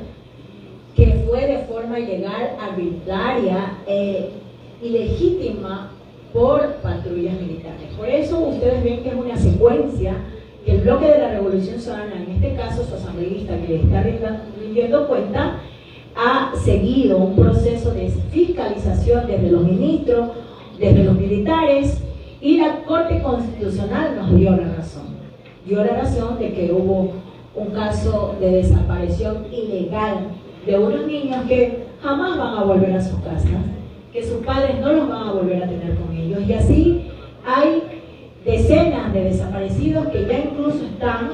que fue de forma ilegal, arbitraria e ilegítima por patrullas militares. Por eso ustedes ven que es una secuencia que el bloque de la Revolución Ciudadana, en este caso su asambleísta que le está rindiendo cuenta, ha seguido un proceso de fiscalización desde los ministros, desde los militares, y la Corte Constitucional nos dio la razón. Dio la razón de que hubo un caso de desaparición ilegal de unos niños que jamás van a volver a sus casas, que sus padres no los van a volver a tener con ellos. Y así hay decenas de desaparecidos que ya incluso están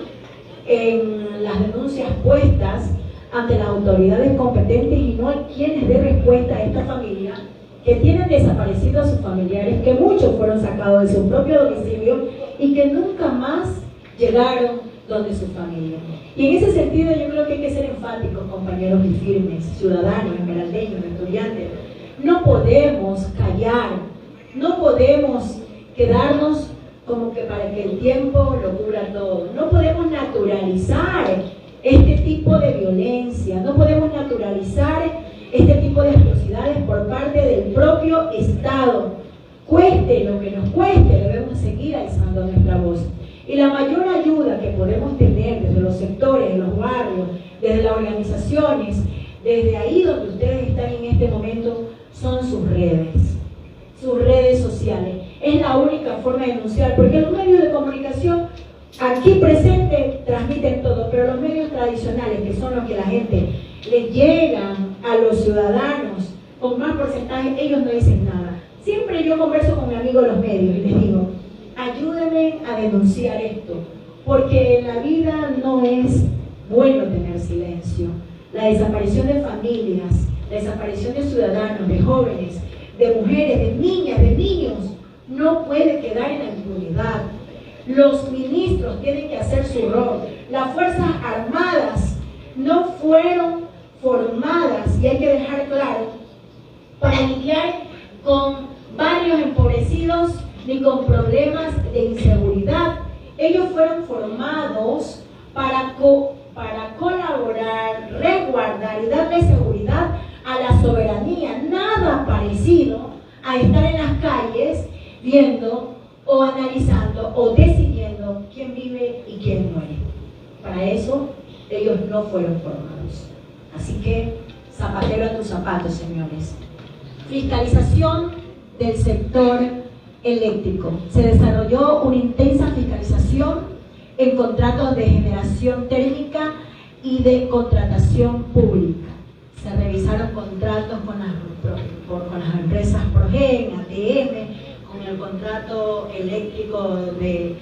en las denuncias puestas ante las autoridades competentes y no hay quienes den respuesta a esta familia que tienen desaparecidos a sus familiares, que muchos fueron sacados de su propio domicilio y que nunca más llegaron donde su familia. Y en ese sentido yo creo que hay que ser enfáticos, compañeros, y firmes, ciudadanos, esmeraldeños, estudiantes. No podemos callar, no podemos quedarnos como que para que el tiempo lo cubra todo. No podemos naturalizar este tipo de violencia, no podemos naturalizar este tipo de atrocidades por parte del propio Estado. Cueste lo que nos cueste, debemos seguir alzando nuestra voz. Y la mayor ayuda que podemos tener desde los sectores, de los barrios, desde las organizaciones, desde ahí donde ustedes están en este momento, son sus redes sociales. Es la única forma de denunciar, porque los medios de comunicación aquí presentes transmiten todo, pero los medios tradicionales, que son los que la gente le llegan a los ciudadanos con más porcentaje, ellos no dicen nada. Siempre yo converso con mi amigo de los medios y les digo, ayúdenme a denunciar esto, porque en la vida no es bueno tener silencio. La desaparición de familias, la desaparición de ciudadanos, de jóvenes, de mujeres, de niñas, de niños, no puede quedar en la impunidad. Los ministros tienen que hacer su rol. Las Fuerzas Armadas no fueron formadas, y hay que dejar claro, para lidiar con barrios empobrecidos ni con problemas de inseguridad. Ellos fueron formados para colaborar, resguardar y darle seguridad a la soberanía. Nada parecido a estar en las calles viendo o analizando o decidiendo quién vive y quién muere. Para eso ellos no fueron formados. Así que zapatero a tus zapatos, señores. Fiscalización del sector eléctrico. Se desarrolló una intensa fiscalización en contratos de generación térmica y de contratación pública. Se revisaron contratos con las empresas Progen, ATM, con el contrato eléctrico de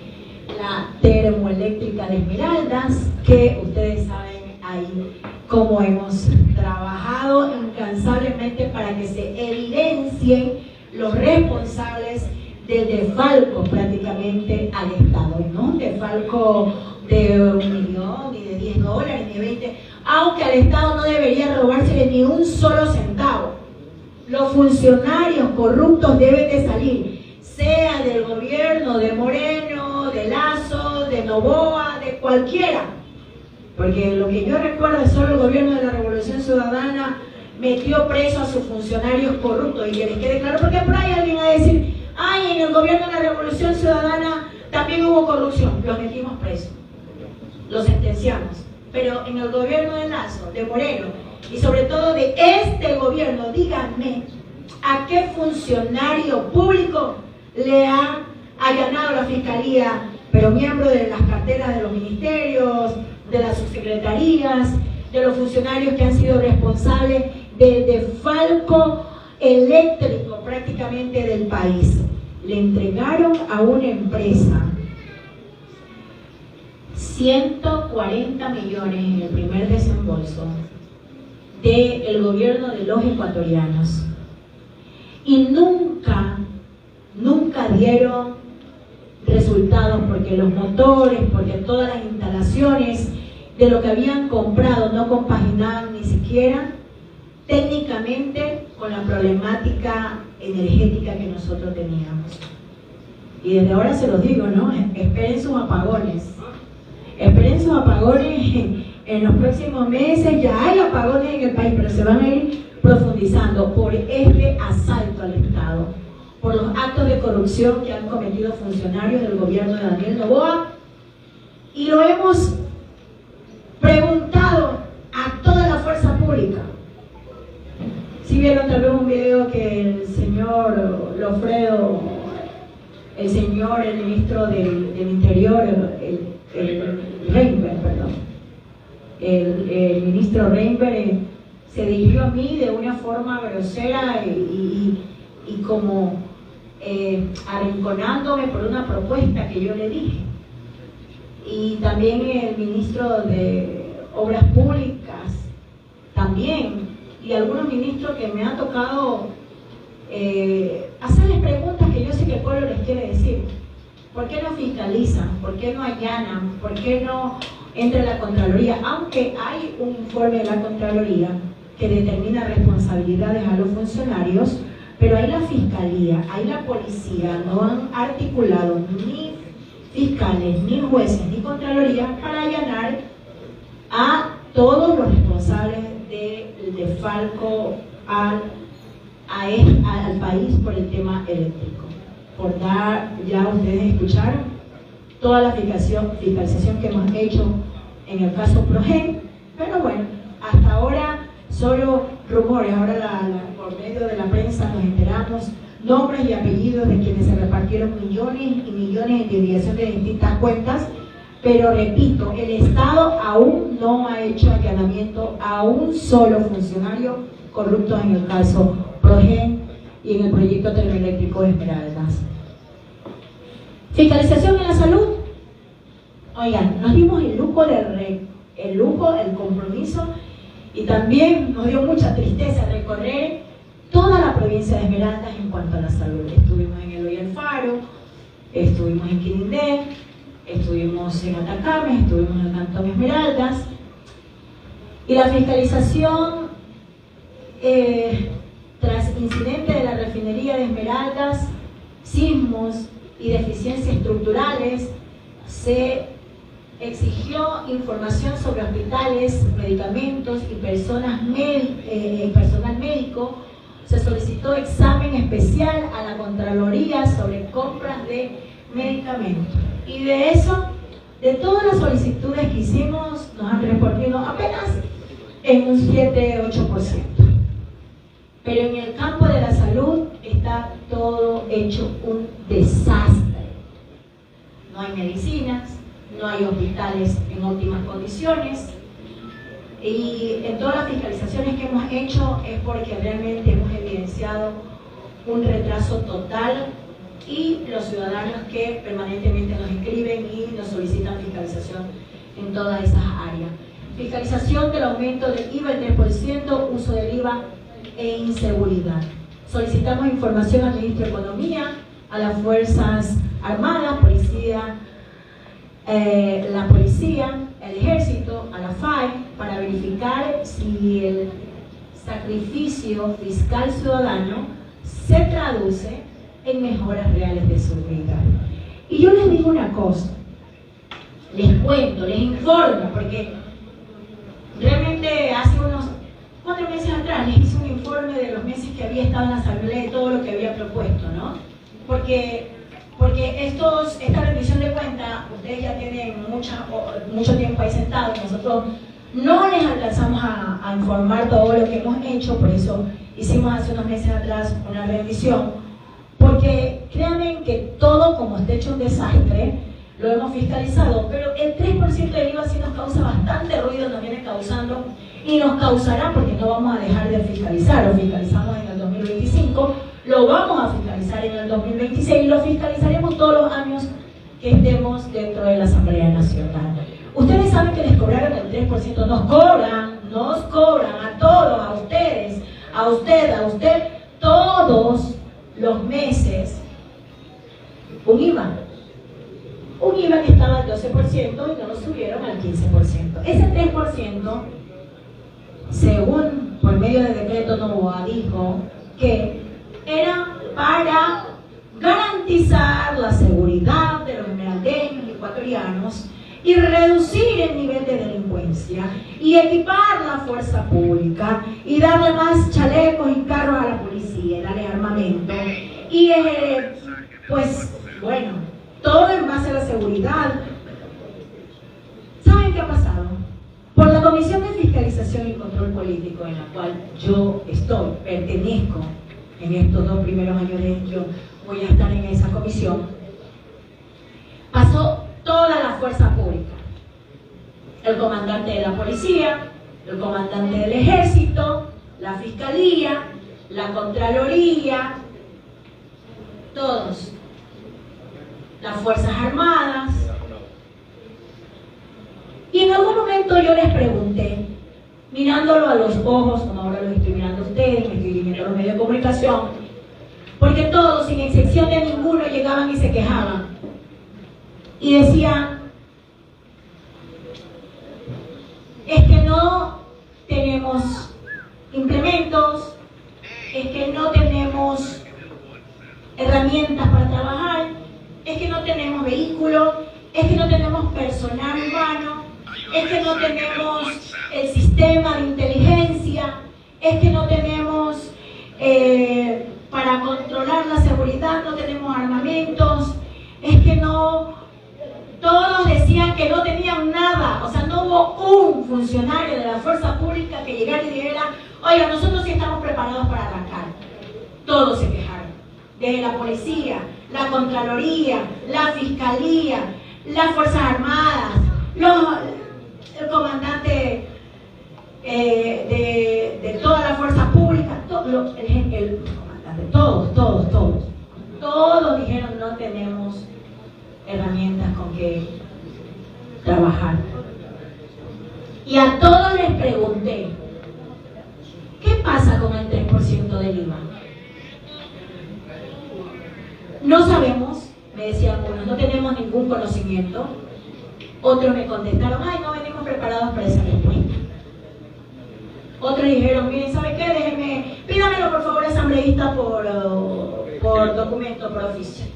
la termoeléctrica de Esmeraldas, que ustedes saben ahí cómo hemos trabajado incansablemente para que se evidencien los responsables del desfalco prácticamente al Estado, ¿no? Un desfalco de 1 millón, ni de $10, ni de 20, aunque al Estado no debería robársele ni un solo centavo. Los funcionarios corruptos deben de salir, sea del gobierno de Moreno, de Lasso, de Noboa, de cualquiera. Porque lo que yo recuerdo es solo el gobierno de la Revolución Ciudadana metió preso a sus funcionarios corruptos, y que les quede claro, porque por ahí alguien va a decir, ay, en el gobierno de la Revolución Ciudadana también hubo corrupción, los metimos presos, los sentenciamos. Pero en el gobierno de Lasso, de Moreno, y sobre todo de este gobierno, díganme, ¿a qué funcionario público le ha allanado la fiscalía, pero miembro de las carteras de los ministerios, de las subsecretarías, de los funcionarios que han sido responsables del desfalco eléctrico prácticamente del país? Le entregaron a una empresa 140 millones en el primer desembolso del gobierno de los ecuatorianos, y nunca dieron resultados, porque los motores, porque todas las instalaciones de lo que habían comprado no compaginaban ni siquiera técnicamente con la problemática energética que nosotros teníamos. Y desde ahora se los digo, ¿no? Esperen sus apagones. Esperen sus apagones en los próximos meses. Ya hay apagones en el país, pero se van a ir profundizando por este asalto al Estado, por los actos de corrupción que han cometido funcionarios del gobierno de Daniel Noboa. Y lo hemos preguntado a toda la fuerza pública. Si vieron tal vez un video que el señor Lofredo, el ministro del Interior, el ministro Reinberg se dirigió a mí de una forma grosera y como arrinconándome por una propuesta que yo le dije. Y también el ministro de Obras Públicas también, y algunos ministros que me ha tocado hacerles preguntas que yo sé que el pueblo les quiere decir. ¿Por qué no fiscalizan? ¿Por qué no allanan? ¿Por qué no entra la Contraloría? Aunque hay un informe de la Contraloría que determina responsabilidades a los funcionarios, pero ahí la Fiscalía, ahí la Policía no han articulado ni fiscales, ni jueces, ni Contraloría para allanar a todos los responsables del desfalco al país por el tema eléctrico. Por dar, ya ustedes escucharon toda la fiscalización que hemos hecho en el caso Progen, pero bueno, hasta ahora solo rumores. Ahora por medio de la prensa nos enteramos nombres y apellidos de quienes se repartieron millones y millones en desviación de distintas cuentas, pero repito, el Estado aún no ha hecho allanamiento a un solo funcionario corrupto en el caso Progen y en el proyecto termoeléctrico de Esmeraldas. Fiscalización en la salud. Oigan, nos dimos el lujo, el compromiso, y también nos dio mucha tristeza recorrer toda la provincia de Esmeraldas en cuanto a la salud. Estuvimos en Eloy Alfaro, estuvimos en Quirindé, estuvimos en Atacama, estuvimos en el Cantón Esmeraldas, y la fiscalización tras incidente de la refinería de Esmeraldas, sismos y deficiencias estructurales, se exigió información sobre hospitales, medicamentos y personal médico. Se solicitó examen especial a la Contraloría sobre compras de medicamentos. Y de eso, de todas las solicitudes que hicimos, nos han respondido apenas en un 7-8%. Pero en el campo de la salud está todo hecho un desastre. No hay medicinas, no hay hospitales en óptimas condiciones, y en todas las fiscalizaciones que hemos hecho es porque realmente hemos evidenciado un retraso total, y los ciudadanos que permanentemente nos escriben y nos solicitan fiscalización en todas esas áreas. Fiscalización del aumento del IVA del 3%, uso del IVA e inseguridad. Solicitamos información al Ministro de Economía, a las Fuerzas Armadas, Policía la policía, el ejército, a la FARC, para verificar si el sacrificio fiscal ciudadano se traduce en mejoras reales de seguridad. Y yo les digo una cosa, les cuento, les informo, porque realmente hace unos 4 meses atrás les hice un informe de los meses que había estado en la asamblea y todo lo que había propuesto, ¿no? Porque esta rendición de cuentas, ustedes ya tienen mucho tiempo ahí sentados, nosotros no les alcanzamos a informar todo lo que hemos hecho, por eso hicimos hace unos meses atrás una rendición, porque créanme que todo, como está hecho un desastre, lo hemos fiscalizado, pero el 3% del IVA sí nos causa bastante ruido, nos viene causando y nos causará porque no vamos a dejar de fiscalizar. Lo fiscalizamos en el 2025, lo vamos a fiscalizar en el 2026 y lo fiscalizaremos todos los años que estemos dentro de la Asamblea Nacional. Ustedes saben que les cobraron el 3%, nos cobran a todos, a ustedes, a usted, todos los meses un IVA que estaba al 12% y no lo subieron al 15%. Ese 3%, según por medio de decreto Novoa, dijo que era para garantizar la seguridad de los esmeraldeños y ecuatorianos y reducir el nivel de delincuencia y equipar la fuerza pública y darle más chalecos y carros a la policía, darle armamento y pues bueno, todo en base a la seguridad. ¿Saben qué ha pasado? Por la Comisión de Fiscalización y Control Político, en la cual yo pertenezco en estos 2 primeros años yo voy a estar en esa comisión, pasó toda la fuerza pública, el comandante de la policía, el comandante del ejército, la fiscalía, la contraloría, todos, las fuerzas armadas. Y en algún momento yo les pregunté, mirándolo a los ojos, como ahora los estoy mirando a ustedes, me estoy viendo a los medios de comunicación, porque todos, sin excepción de ninguno, llegaban y se quejaban y decían: es que no tenemos implementos, es que no tenemos herramientas para trabajar, es que no tenemos vehículos, es que no tenemos personal humano, es que no tenemos el sistema de inteligencia, es que no tenemos para controlar la seguridad, no tenemos armamentos, es que no, todos decían que no tenían nada, o sea, no hubo un funcionario de la fuerza pública que llegara y dijera: oiga, nosotros sí estamos preparados para arrancar. Todos se quejaron, desde la policía, la contraloría, la fiscalía, las fuerzas armadas, el comandante de toda la fuerza pública, el comandante, todos dijeron: no tenemos herramientas con que trabajar. Y a todos les pregunté: ¿qué pasa con el 3% del IVA? No sabemos, me decían unos, no tenemos ningún conocimiento. Otros me contestaron: ay, no venimos preparados para esa respuesta. Otros dijeron: miren, ¿sabe qué? Pídamelo por favor, asambleísta, por documento, por oficio.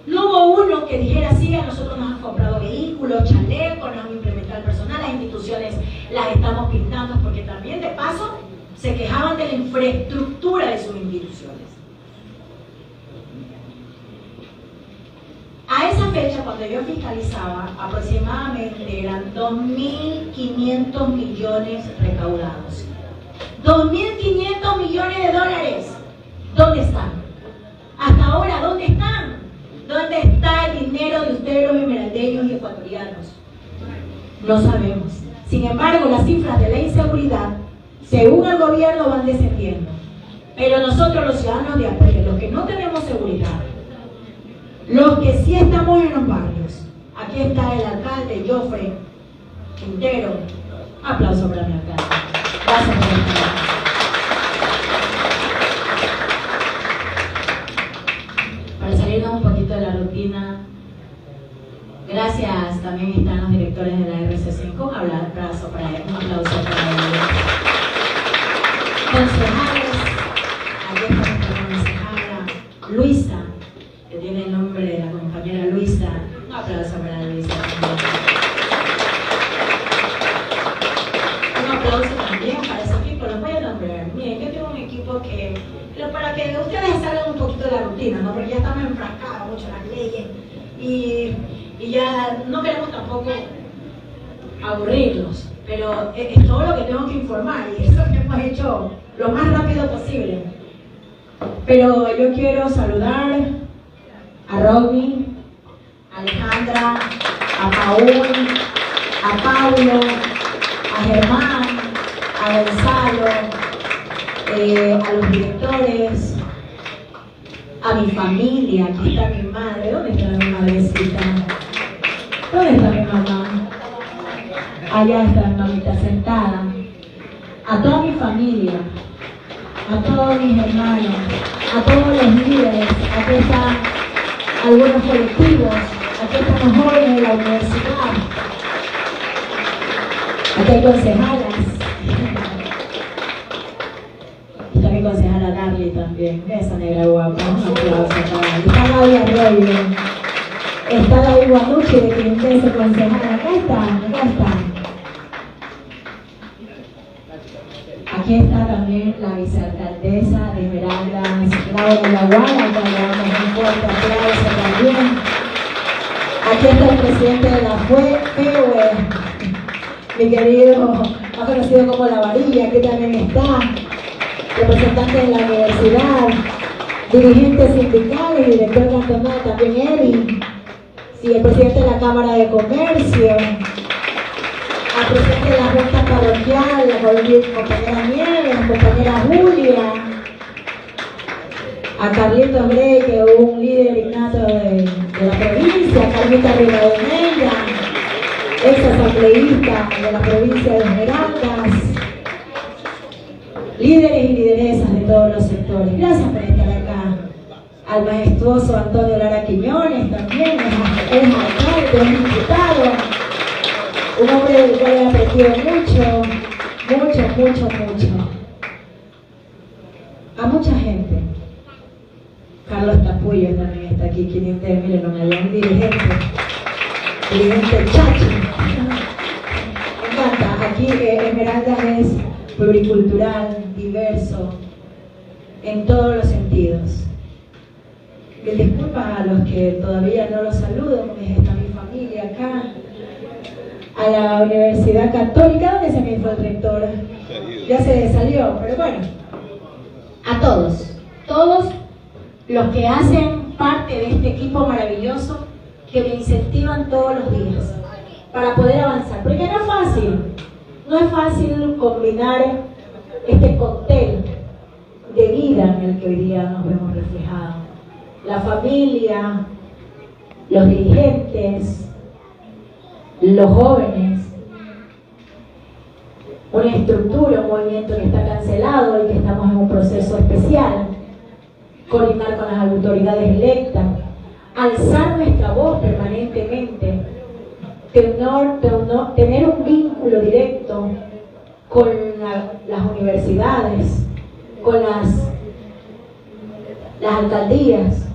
No hubo uno que dijera: sí, a nosotros nos han comprado vehículos, chalecos, nos han implementado el personal, las instituciones las estamos pintando, porque también de paso se quejaban de la infraestructura de sus instituciones. A esa fecha, cuando yo fiscalizaba, aproximadamente eran 2.500 millones recaudados. 2.500 millones de dólares. ¿Dónde están? Hasta ahora, ¿dónde están? ¿Dónde está el dinero de ustedes, los esmeraldeños y ecuatorianos? No sabemos. Sin embargo, las cifras de la inseguridad, según el gobierno, van descendiendo. Pero nosotros, los ciudadanos de a pie, los que no tenemos seguridad, los que sí estamos en los barrios, aquí está el alcalde Joffre Quintero. Aplauso para mi alcalde. Gracias por estar. Para salirnos un poquito de la rutina, Gracias, también están los directores de la RC5, un aplauso para ellos. Concejales, aquí está nuestra concejala Luisa, que tiene el nombre de la compañera Luisa, un aplauso para Luisa también. Un aplauso también para ese equipo, los voy a nombrar. Miren, yo tengo un equipo que, pero para que ustedes salgan un poquito de la rutina, ¿no? Porque ya estamos enfrascados mucho en las leyes y ya no queremos tampoco aburrirlos, pero es todo lo que tengo que informar y eso es lo que hemos hecho lo más rápido posible. Pero yo quiero saludar a Robin, a Alejandra, a Paul, a Pablo, a Germán, a Gonzalo, a los directores, a mi familia. Aquí está mi madre. ¿Dónde está mi madrecita? ¿Dónde está mi mamá? Allá está mi mamita sentada. A toda mi familia, a todos mis hermanos, a todos los líderes. Aquí están algunos colectivos, aquí están los jóvenes de la universidad, aquí hay concejalas. Está mi concejala Darly también, esa negra guapa, un aplauso para ella. Está Gaby Arroyo, está David Guanucci de Quintero, su concejala, acá está. Aquí está también la vicealcaldesa de Esmeraldas, Laura Laguana, que le damos un fuerte aplauso también. Aquí está el presidente de la FEUE, mi querido, más conocido como La Varilla, aquí también está. Representantes de la universidad, dirigentes sindicales, director cantonal también Eli, y el presidente de la Cámara de Comercio, al presidente de la Junta Parroquial, la compañera Nieves, la compañera Julia, a Carlitos Grey, que es un líder innato de la provincia, a Carlita Rivadeneira, ex asambleísta de la provincia de Esmeraldas, líderes y lideresas de todos los sectores. Gracias por estar acá. Al majestuoso Antonio Lara Quiñones también, es alcalde, es diputado, un hombre del cual he aprendido mucho. A mucha gente. Carlos Tapullo también está aquí, quien ustedes miren, no me habían dirigente chacho. Me encanta, aquí Esmeraldas es pluricultural, diverso, en todos los sentidos. Les disculpa a los que todavía no los saludo, está mi familia acá. A la Universidad Católica, ¿dónde se me fue el rector? Ya se salió, pero bueno. A todos los que hacen parte de este equipo maravilloso que me incentivan todos los días para poder avanzar. Porque no es fácil combinar este cóctel de vida en el que hoy día nos vemos reflejados. La familia, los dirigentes, los jóvenes, una estructura, un movimiento que está cancelado y que estamos en un proceso especial, coordinar con las autoridades electas, alzar nuestra voz permanentemente, tener un vínculo directo con las universidades, con las alcaldías,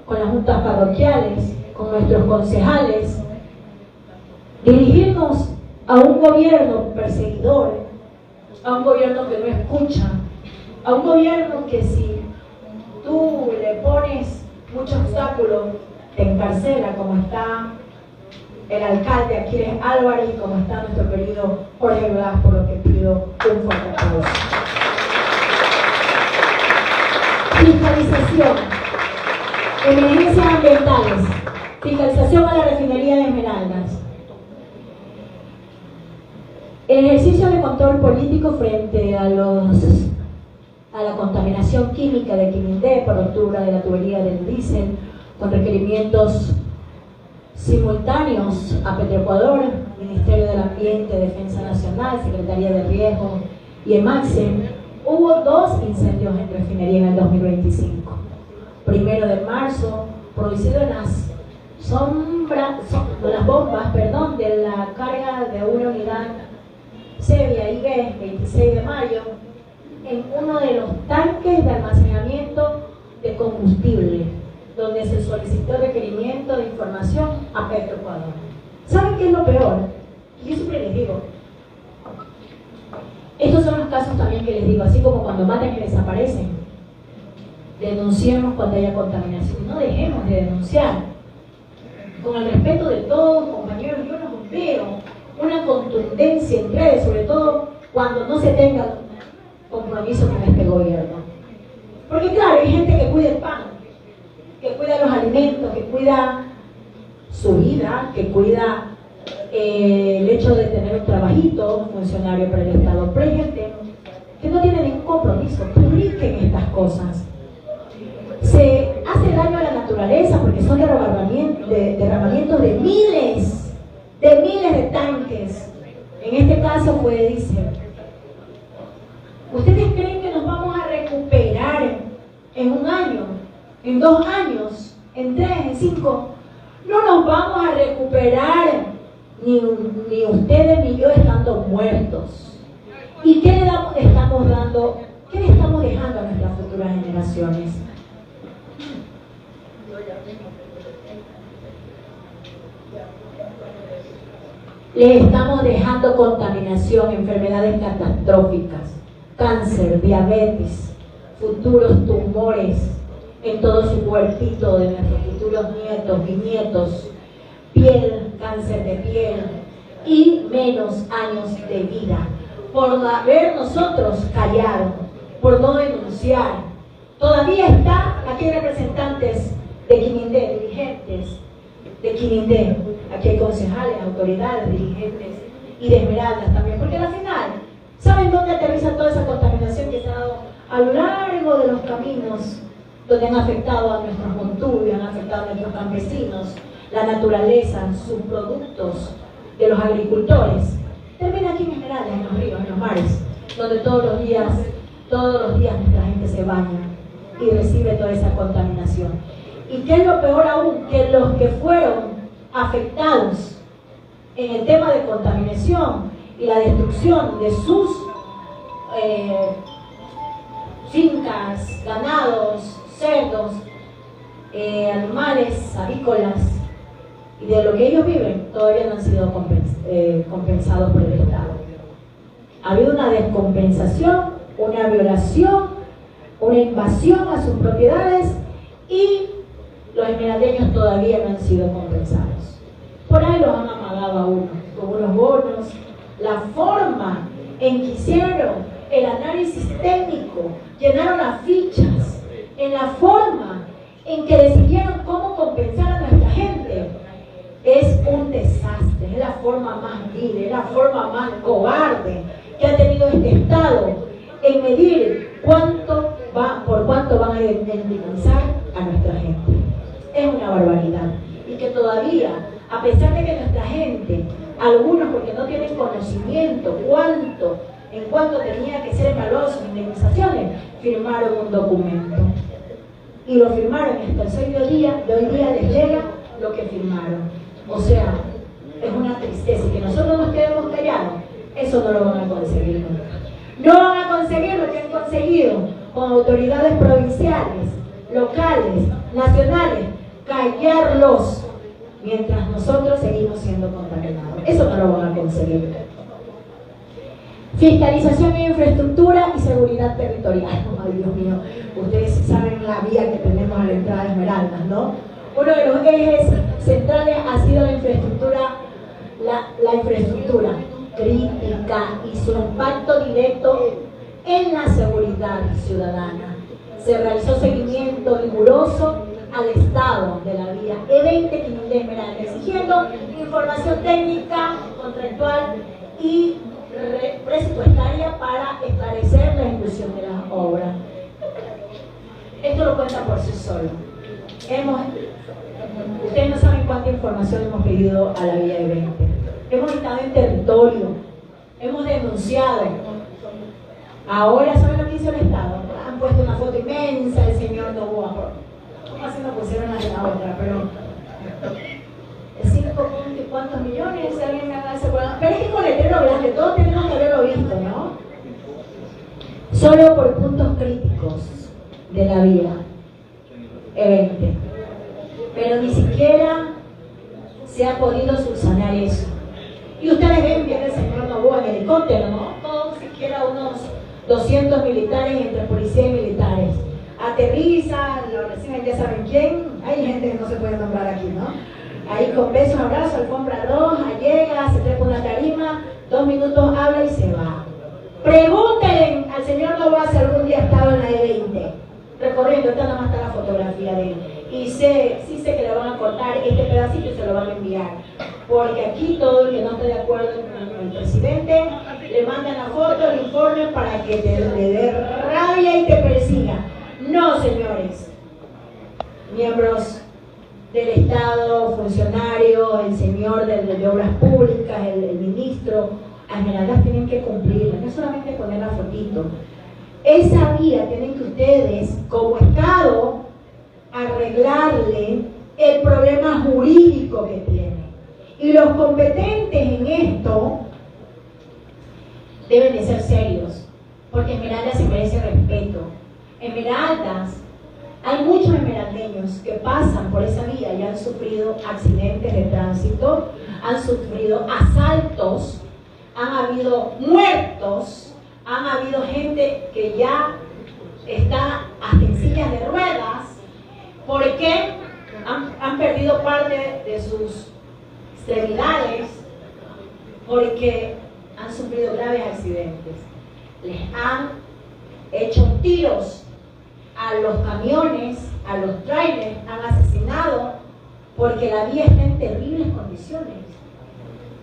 con las juntas parroquiales, con nuestros concejales, dirigirnos a un gobierno perseguidor, a un gobierno que no escucha, a un gobierno que si tú le pones muchos obstáculos, te encarcela, como está el alcalde Aquiles Álvarez y como está nuestro querido Jorge Blas, por lo que pido un fuerte aplauso. Fiscalización, emergencias ambientales, fiscalización a la refinería de Esmeraldas. El ejercicio de control político frente a la contaminación química de Quimindé por ruptura de la tubería del diésel, con requerimientos simultáneos a Petroecuador, Ministerio del Ambiente, Defensa Nacional, Secretaría de Riesgo y EMAXEM. Hubo 2 incendios en refinería en el 2025. 1 de marzo, producido en las son las bombas, de la carga de una unidad Sevilla IB 26 de mayo en uno de los tanques de almacenamiento de combustible, donde se solicitó requerimiento de información a Petroecuador. ¿Saben qué es lo peor? Yo siempre les digo, estos son los casos también que les digo, así como cuando matan y desaparecen, denunciemos cuando haya contaminación, no dejemos de denunciar. Con el respeto de todos, compañeros, yo los veo una contundencia en redes, sobre todo cuando no se tenga compromiso con este gobierno. Porque claro, hay gente que cuida el pan, que cuida los alimentos, que cuida su vida, que cuida el hecho de tener un trabajito, un funcionario para el Estado. Pero hay gente que no tiene ningún compromiso. Publiquen estas cosas. Se hace daño a la naturaleza porque son derramamientos de miles de tanques. En este caso fue diésel. ¿Ustedes creen que nos vamos a recuperar en un año, en 2 años, en 3, en 5? No nos vamos a recuperar, ni ustedes ni yo estando muertos. ¿Y qué le estamos dando? ¿Qué le estamos dejando a nuestras futuras generaciones? Le estamos dejando contaminación, enfermedades catastróficas, cáncer, diabetes, futuros tumores en todo su cuerpito de nuestros futuros nietos, bisnietos, piel, cáncer de piel y menos años de vida. Por haber nosotros callado, por no denunciar. Todavía está aquí hay representantes de Quinindé, dirigentes de Quinindé. Aquí hay concejales, autoridades, dirigentes y de Esmeraldas también. Porque al final, ¿saben dónde aterriza toda esa contaminación que se ha dado a lo largo de los caminos donde han afectado a nuestros montubios, han afectado a nuestros campesinos, la naturaleza, sus productos de los agricultores? Termina aquí en Esmeraldas, en los ríos, en los mares, donde todos los días nuestra gente se baña y recibe toda esa contaminación. ¿Y qué es lo peor aún? Que los que fueron afectados en el tema de contaminación y la destrucción de sus fincas, ganados, cerdos, animales avícolas y de lo que ellos viven, todavía no han sido compensados por el Estado. Ha habido una descompensación, una violación, una invasión a sus propiedades y los esmeraldeños todavía no han sido compensados. Por ahí los han amagado a uno, con unos bonos, la forma en que hicieron el análisis técnico, llenaron las fichas, en la forma en que decidieron cómo compensar a nuestra gente, es un desastre, es la forma más vil, es la forma más cobarde que ha tenido este Estado en medir por cuánto van a indemnizar a nuestra gente. Es una barbaridad. Y que todavía, a pesar de que nuestra gente, algunos porque no tienen conocimiento en cuánto tenía que ser evaluados sus indemnizaciones, firmaron un documento. Y lo firmaron y hasta el sol de hoy día les llega lo que firmaron. O sea, es una tristeza. Y que nosotros nos quedemos callados, eso no lo van a conseguir nunca. No van a conseguir lo que han conseguido con autoridades provinciales, locales, nacionales, callarlos mientras nosotros seguimos siendo contaminados. Eso no lo van a conseguir. Fiscalización de infraestructura y seguridad territorial. Ay, Dios mío, ustedes saben la vía que tenemos a la entrada de Esmeraldas, ¿no? Uno de los ejes centrales ha sido la infraestructura crítica y su impacto directo en la seguridad ciudadana. Se realizó seguimiento riguroso al estado de la vía E20 Quinindé Esmeraldas, exigiendo información técnica, contractual y presupuestaria para esclarecer la ejecución de la obra. Esto lo cuenta por sí solo. Ustedes no saben cuánta información hemos pedido a la vía E20. Hemos estado en territorio, hemos denunciado. Ahora, ¿saben lo que hizo el Estado? Han puesto una foto inmensa del señor Novoa. ¿Cómo así no pusieron la de la otra? Pero ¿Cuántos millones? Si alguien me haga ese programa. Pero es que con letrero grande, todos tenemos que haberlo visto, ¿no? Solo por puntos críticos de la vida. 20. Pero ni siquiera se ha podido subsanar eso. Y ustedes ven que el señor Novoa en helicóptero, ¿no? Todos siquiera unos 200 militares entre policía y militares. Aterrizan, lo reciben, ya saben quién. Hay gente que no se puede nombrar aquí, ¿no? Ahí con besos, abrazos, alfombra roja, llega, se trepa una tarima, 2 minutos habla y se va. Pregúntenle al señor Novoa si algún día ha estado en la E20, recorriendo, esta nada más está la fotografía de él. Y sí sé que le van a cortar este pedacito y se lo van a enviar. Porque aquí todo el que no esté de acuerdo con el presidente, le mandan la foto, el informe para que le dé rabia y te persiga. No, señores, miembros del Estado, funcionarios, el señor de Obras Públicas, el ministro, al general tienen que cumplirla, no solamente poner la fotito. Esa vía tienen que ustedes, como Estado, arreglarle el problema jurídico que tiene. Y los competentes en esto deben de ser serios, porque Esmeraldas se merece respeto. Esmeraldas, hay muchos esmeraldeños que pasan por esa vía y han sufrido accidentes de tránsito, han sufrido asaltos, han habido muertos, han habido gente que ya está hasta en sillas de ruedas, porque han perdido parte de sus extremidades, porque han sufrido graves accidentes. Les han hecho tiros a los camiones, a los trailers, han asesinado, porque la vía está en terribles condiciones.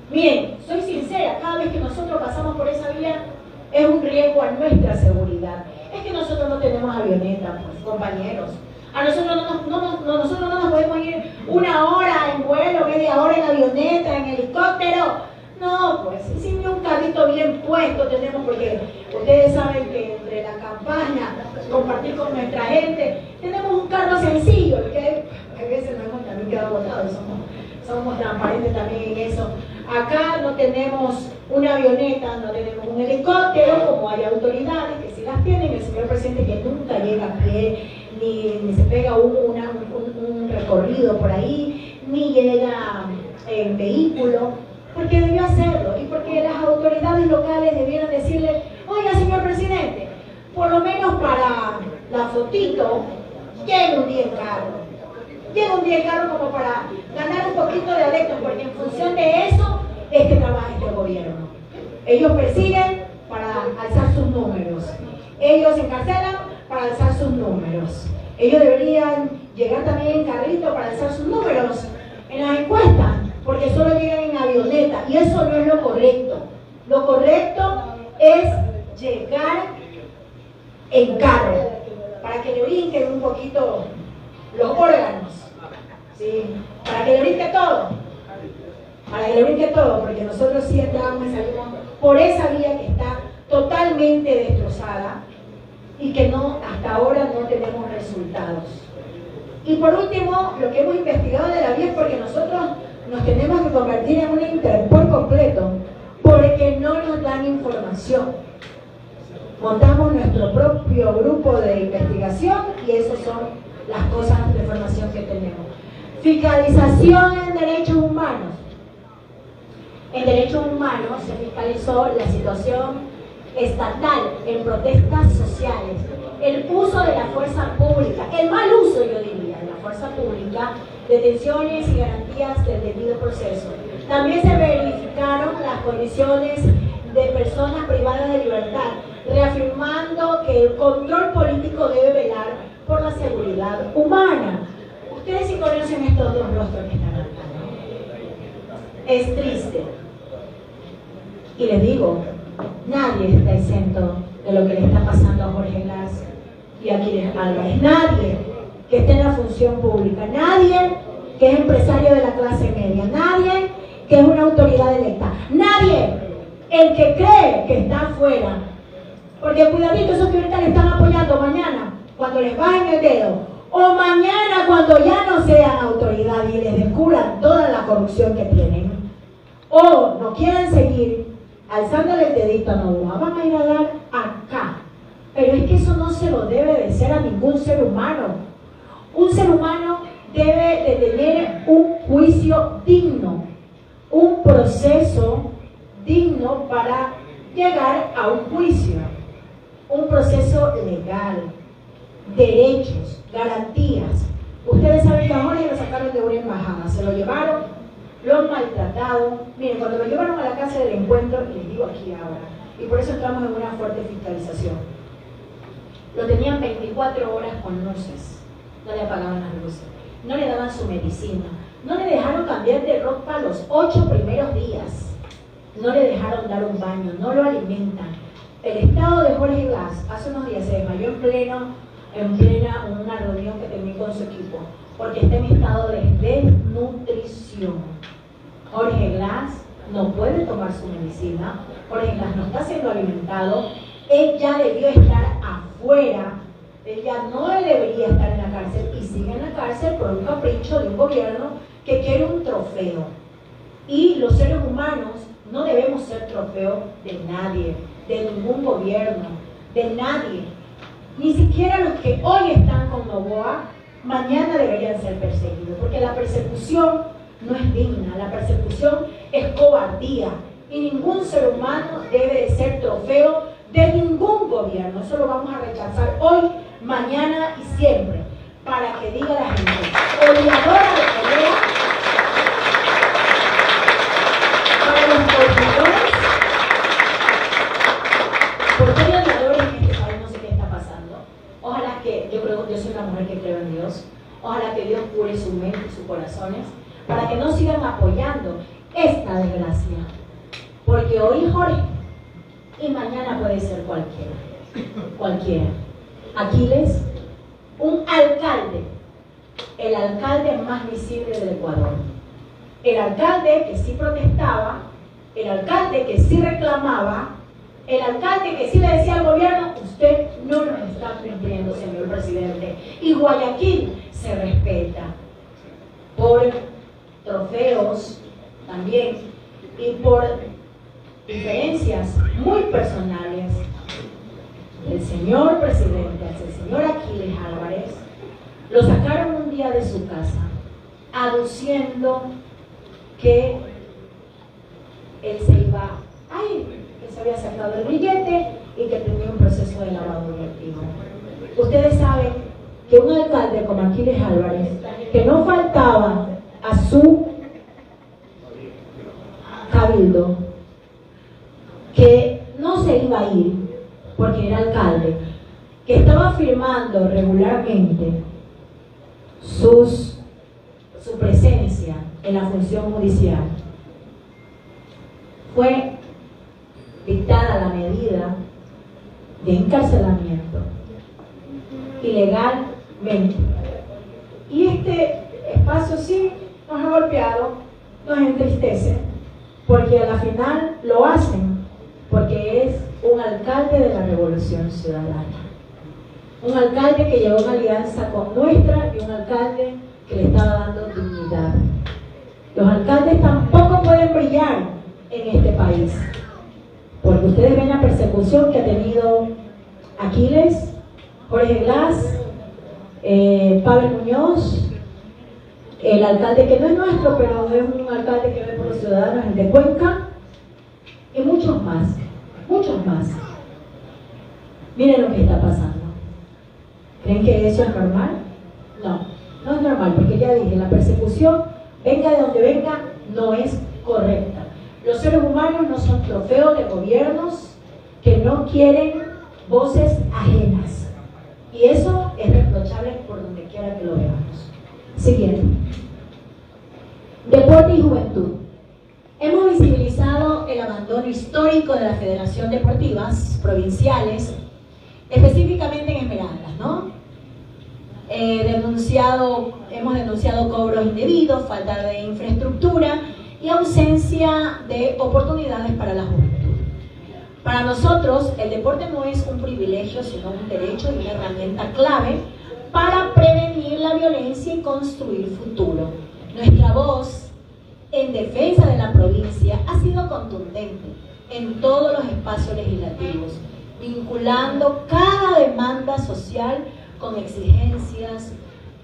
Miren, soy sincera, cada vez que nosotros pasamos por esa vía es un riesgo a nuestra seguridad. Es que nosotros no tenemos avioneta, pues, compañeros. A nosotros nosotros no nos podemos ir 1 hora en vuelo, media hora en avioneta, en helicóptero. No, pues, sin un carrito bien puesto tenemos, porque ustedes saben que entre la campaña, compartir con nuestra gente, tenemos un carro sencillo, que a veces no hemos también quedado botados, somos transparentes también en eso. Acá no tenemos una avioneta, no tenemos un helicóptero, como hay autoridades que sí las tienen, el señor presidente que nunca llega a pie, ni se pega un recorrido por ahí, ni llega en vehículo, porque debió hacerlo y porque las autoridades locales debieron decirle: oiga, señor presidente, por lo menos para la fotito, llegue un día en carro. Llegue un día en carro como para ganar un poquito de adeptos, porque en función de eso es que trabaja este gobierno. Ellos persiguen para alzar sus números. Ellos encarcelan para alzar sus números. Ellos deberían llegar también en carrito para alzar sus números en las encuestas, porque solo llegan en avioneta, y eso no es lo correcto. Lo correcto es llegar en carro, para que le brinquen un poquito los órganos, ¿sí? Para que le brinque todo, porque nosotros sí entramos y salimos por esa vía que está totalmente destrozada y que hasta ahora no tenemos resultados. Y por último, lo que hemos investigado de la vía es porque nosotros nos tenemos que convertir en una Interpol completo, porque no nos dan información. Montamos nuestro propio grupo de investigación y esas son las cosas de información que tenemos. Fiscalización en derechos humanos. En derechos humanos se fiscalizó la situación estatal en protestas sociales, el uso de la fuerza pública, el mal uso, yo diría, de la fuerza pública, detenciones y garantías del debido proceso. También se verificaron las condiciones de personas privadas de libertad, reafirmando que el control político debe velar por la seguridad humana. Ustedes sí conocen estos dos rostros que están acá, ¿no? Es triste. Y les digo, nadie está exento de lo que le está pasando a Jorge Glass y a Aquiles Álvarez. Nadie que esté en la función pública, nadie que es empresario de la clase media, nadie que es una autoridad electa, nadie el que cree que está afuera. Porque cuidadito, esos que ahorita le están apoyando mañana, cuando les bajen el dedo, o mañana cuando ya no sean autoridad y les descubran toda la corrupción que tienen, o no quieren seguir alzándole el dedito a Novoa, van a ir a dar acá. Pero es que eso no se lo debe de ser a ningún ser humano. Un ser humano debe de tener un juicio digno, un proceso digno para llegar a un juicio, un proceso legal, derechos, garantías. Ustedes saben que ahora ya lo sacaron de una embajada, se lo llevaron, lo han maltratado. Miren, cuando lo llevaron a la casa del encuentro, y les digo aquí ahora, y por eso entramos en una fuerte fiscalización, lo tenían 24 horas con luces, no le apagaban las luces, no le daban su medicina, no le dejaron cambiar de ropa los 8 primeros días, no le dejaron dar un baño, no lo alimentan. El estado de Jorge Glass hace unos días se desmayó en plena una reunión que tenía con su equipo, porque está en estado de desnutrición. Jorge Glass no puede tomar su medicina, Jorge Glass no está siendo alimentado, ella debió estar afuera, ella no debería estar en la cárcel y sigue en la cárcel por un capricho de un gobierno que quiere un trofeo. Y los seres humanos no debemos ser trofeo de nadie, de ningún gobierno, de nadie. Ni siquiera los que hoy están con Novoa, mañana deberían ser perseguidos, porque la persecución no es digna, la persecución es cobardía, y ningún ser humano debe de ser trofeo de ningún gobierno. Eso lo vamos a rechazar hoy, mañana y siempre, para que diga la gente, odiadora de pelea, para los odiadores, porque hay odiadores en este país, no sé qué está pasando. Ojalá que, yo soy una mujer que creo en Dios, ojalá que Dios cure su mente y sus corazones, para que no sigan apoyando esta desgracia, porque hoy es Jorge y mañana puede ser cualquiera. Aquiles, un alcalde, el alcalde más visible del Ecuador, el alcalde que sí protestaba, el alcalde que sí reclamaba, el alcalde que sí le decía al gobierno, usted no nos está cumpliendo, señor presidente. Y Guayaquil se respeta por trofeos también y por diferencias muy personales del señor presidente, el señor Aquiles Álvarez. Lo sacaron un día de su casa aduciendo que él se iba a ir, que se había sacado el billete y que tenía un proceso de lavado de activos. Ustedes saben que un alcalde como Aquiles Álvarez, que no faltaba a su cabildo, que no se iba a ir porque era alcalde, que estaba firmando regularmente su presencia en la función judicial, fue dictada la medida de encarcelamiento ilegalmente. Y este espacio sí nos ha golpeado, nos entristece, porque a la final lo hacen porque es un alcalde de la Revolución Ciudadana, un alcalde que llevó una alianza con nuestra y un alcalde que le estaba dando dignidad. Los alcaldes tampoco pueden brillar en este país, porque ustedes ven la persecución que ha tenido Aquiles, Jorge Glass, Pavel Muñoz, el alcalde que no es nuestro, pero es un alcalde que ve por los ciudadanos, el de Cuenca, y muchos más, muchos más. Miren lo que está pasando. ¿Creen que eso es normal? No, no es normal, porque ya dije, la persecución, venga de donde venga, no es correcta. Los seres humanos no son trofeos de gobiernos que no quieren voces ajenas. Y eso es reprochable por donde quiera que lo veamos. Siguiente. Deporte y juventud. Hemos visibilizado el abandono histórico de la Federación Deportivas Provinciales, específicamente en Esmeraldas, ¿no? Hemos denunciado cobros indebidos, falta de infraestructura y ausencia de oportunidades para la juventud. Para nosotros, el deporte no es un privilegio, sino un derecho y una herramienta clave para prevenir la violencia y construir futuro. Nuestra voz en defensa de la provincia ha sido contundente en todos los espacios legislativos, vinculando cada demanda social con exigencias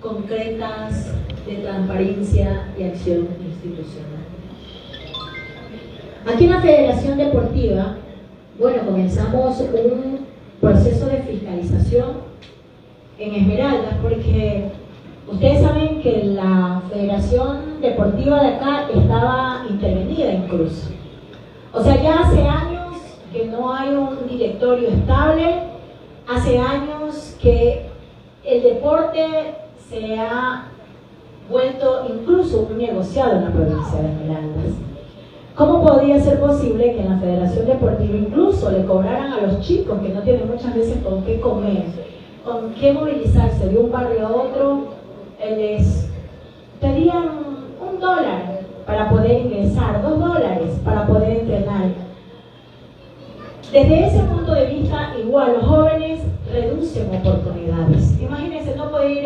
concretas de transparencia y acción institucional. Aquí en la Federación Deportiva, bueno, comenzamos un proceso de fiscalización en Esmeraldas, porque ustedes saben que la Federación Deportiva de acá estaba intervenida en Cruz. O sea, ya hace años que no hay un directorio estable, hace años que el deporte se ha vuelto incluso un negociado en la provincia de Esmeraldas. ¿Cómo podría ser posible que en la Federación Deportiva incluso le cobraran a los chicos que no tienen muchas veces con qué comer, con qué movilizarse de un barrio a otro, les pedían $1 para poder ingresar, $2 para poder entrenar? Desde ese punto de vista, igual los jóvenes reducen oportunidades. Imagínense, no pueden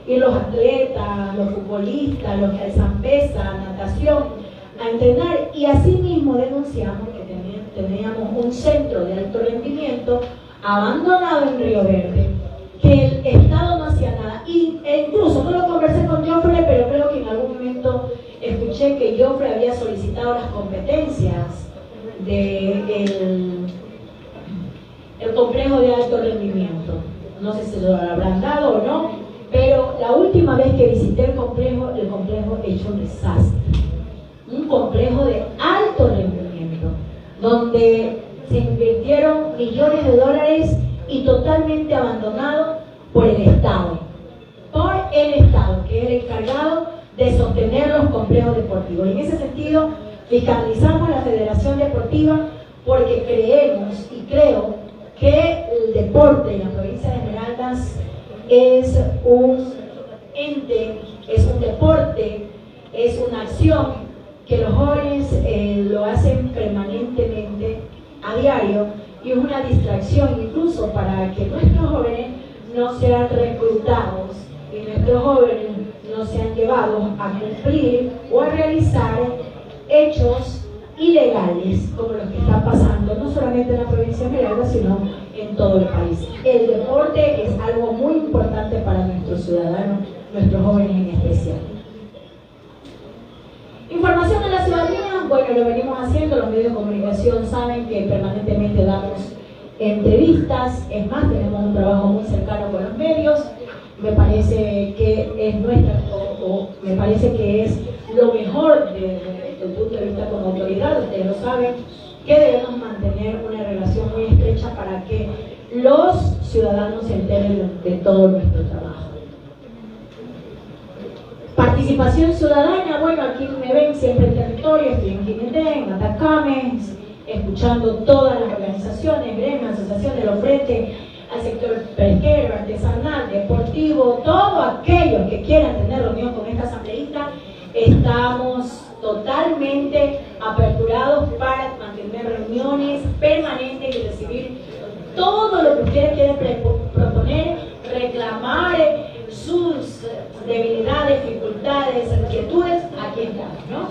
ir los atletas, los futbolistas, los que alzan pesa, natación, a entrenar, y asimismo denunciamos que teníamos un centro de alto rendimiento abandonado en Río Verde, que el Estado no hacía nada, e incluso no lo conversé con Joffre, pero creo que en algún momento escuché que Joffre había solicitado las competencias del el complejo de alto rendimiento. No sé si lo habrán dado o no, pero la última vez que visité el complejo hecho un desastre. Un complejo de alto rendimiento, donde se invirtieron millones de dólares y totalmente abandonado por el Estado. Por el Estado, que es el encargado de sostener los complejos deportivos. Y en ese sentido, fiscalizamos la Federación Deportiva porque creemos y creo que el deporte en la provincia de Esmeraldas es un ente, es un deporte, es una acción que los jóvenes lo hacen permanentemente a diario, y es una distracción incluso para que nuestros jóvenes no sean reclutados y nuestros jóvenes no sean llevados a cumplir o a realizar hechos ilegales como los que están pasando no solamente en la provincia de Esmeraldas, sino en todo el país. El deporte es algo muy importante para nuestros ciudadanos, nuestros jóvenes en especial. Información a la ciudadanía, bueno, lo venimos haciendo, los medios de comunicación saben que permanentemente damos entrevistas, es más, tenemos un trabajo muy cercano con los medios. Me parece que es me parece que es lo mejor desde el punto de vista como autoridad, ustedes lo saben, que debemos mantener una relación muy estrecha para que los ciudadanos se enteren de todo nuestro trabajo. Participación ciudadana, bueno, aquí me ven siempre en territorio, estoy en Jinete, en Atacame, escuchando todas las organizaciones, gremios, asociaciones, los frentes al sector pesquero, artesanal, deportivo, todos aquellos que quieran tener reunión con esta asambleísta, estamos totalmente aperturados para mantener reuniones permanentes y recibir todo lo que ustedes quieren proponer, reclamar sus debilidades, dificultades, inquietudes, aquí estamos, ¿no?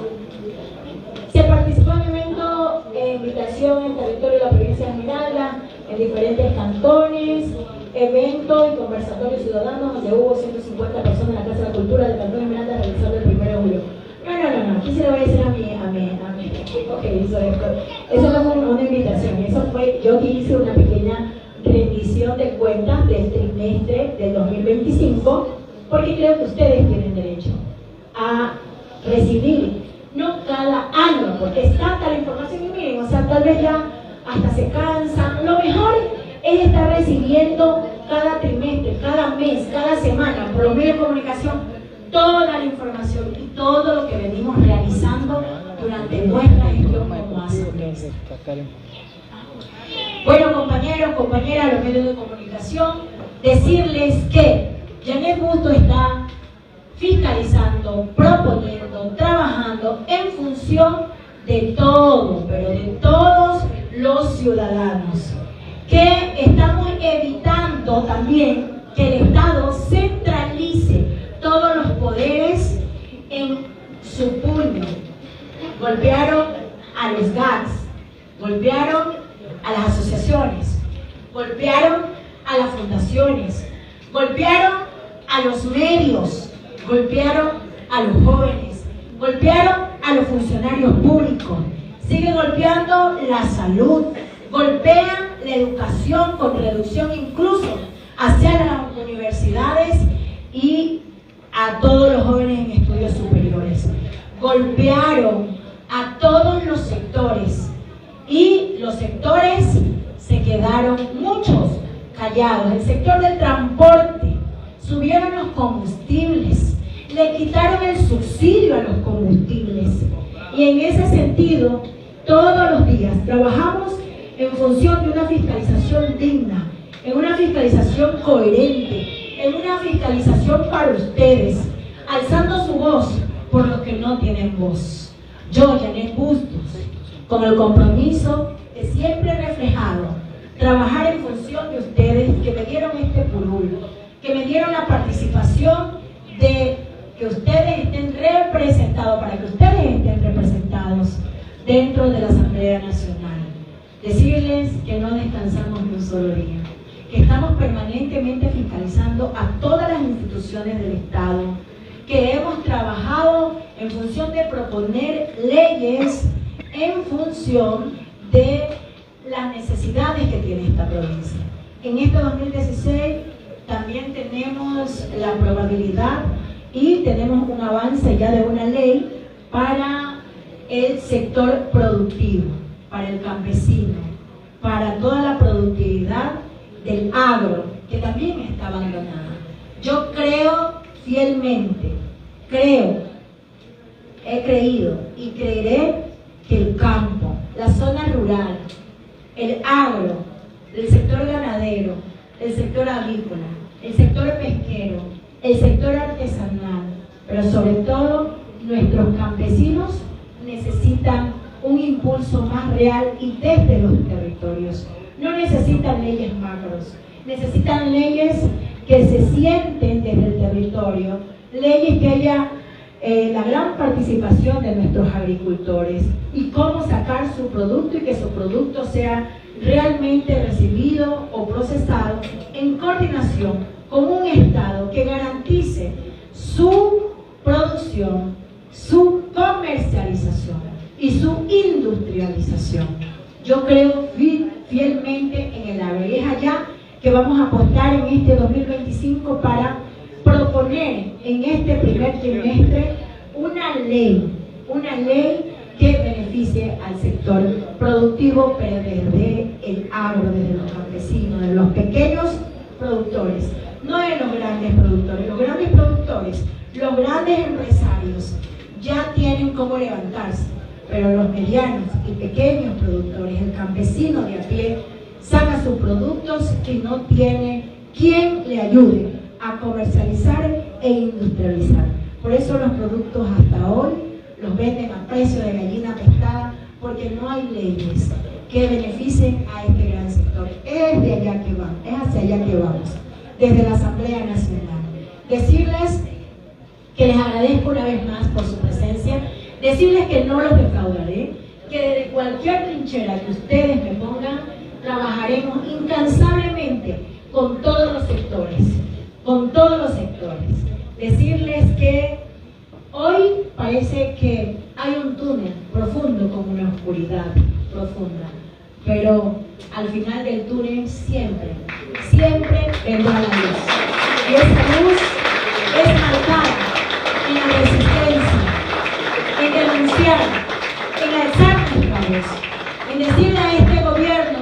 Se participó en eventos de invitación en territorio de la provincia de Esmeraldas, en diferentes cantones, eventos y conversatorios ciudadanos donde hubo 150 personas en la Casa de la Cultura del Cantón Esmeraldas realizado el 1 de julio. No, aquí se lo voy a decir a mi equipo que hizo esto. Eso no fue una invitación, eso fue yo que hice una pequeña rendición de cuentas del trimestre del 2025, porque creo que ustedes tienen derecho a recibir, no cada año, porque es tanta la información, y miren, o sea, tal vez ya hasta se cansan. Lo mejor es estar recibiendo cada trimestre, cada mes, cada semana, por los medios de comunicación, toda la información y todo lo que venimos realizando durante nuestra gestión como asambleísta. Bueno, compañeros, compañeras, los medios de comunicación, decirles que Janet Bustos está fiscalizando, proponiendo, trabajando en función de todo, pero de todos los ciudadanos, que estamos evitando también que el Estado centralice todos los poderes en golpearon a los GATS, golpearon a las asociaciones, golpearon a las fundaciones, golpearon a los medios, golpearon a los jóvenes, golpearon a los funcionarios públicos, siguen golpeando la salud, golpean la educación con reducción incluso hacia las universidades y a todos los jóvenes en estudios superiores. Golpearon a todos los sectores y los sectores se quedaron muchos callados. El sector del transporte, subieron los combustibles, le quitaron el subsidio a los combustibles y en ese sentido todos los días trabajamos en función de una fiscalización digna, en una fiscalización coherente, en una fiscalización para ustedes, alzando su voz por los que no tienen voz. Yo, Janet Bustos, con el compromiso de siempre reflejado, trabajar en función de ustedes que me dieron este curul, que me dieron la participación de que ustedes estén representados, para que ustedes estén representados dentro de la Asamblea Nacional. Decirles que no descansamos ni un solo día, que estamos permanentemente fiscalizando a todas las instituciones del Estado, que hemos trabajado en función de proponer leyes en función de las necesidades que tiene esta provincia. En este 2016 también tenemos la probabilidad y tenemos un avance ya de una ley para el sector productivo, para el campesino, para toda la productividad del agro, que también está abandonada. Yo creo fielmente, he creído y creeré que el campo, la zona rural, el agro, el sector ganadero, el sector avícola, el sector pesquero, el sector artesanal, pero sobre todo nuestros campesinos necesitan un impulso más real y desde los territorios. No necesitan leyes macros, necesitan leyes que se sienten desde el territorio, leyes que haya la gran participación de nuestros agricultores y cómo sacar su producto y que su producto sea realmente recibido o procesado en coordinación con un Estado que garantice su producción, su comercialización y su industrialización. Yo creo fielmente en el agro y es allá que vamos a apostar en este 2025 para proponer en este primer trimestre una ley que beneficie al sector productivo, pero desde el agro, desde los campesinos, de los pequeños productores, no de los grandes productores. Los grandes productores, los grandes empresarios ya tienen cómo levantarse, pero los medianos y pequeños productores, el campesino de a pie, saca sus productos y no tiene quien le ayude a comercializar e industrializar. Por eso los productos hasta hoy los venden a precio de gallina pestada, porque no hay leyes que beneficien a este gran sector. Es de allá que vamos, es hacia allá que vamos, desde la Asamblea Nacional. Decirles que les agradezco una vez más por su presencia, decirles que no los defraudaré, que desde cualquier trinchera que ustedes me pongan, trabajaremos incansablemente con todos los sectores, Decirles que hoy parece que hay un túnel profundo, como una oscuridad profunda, pero al final del túnel siempre vendrá la luz. Y esa luz es marcada en la resistencia, en denunciar, en alzar nuestra voz, en decirle a este gobierno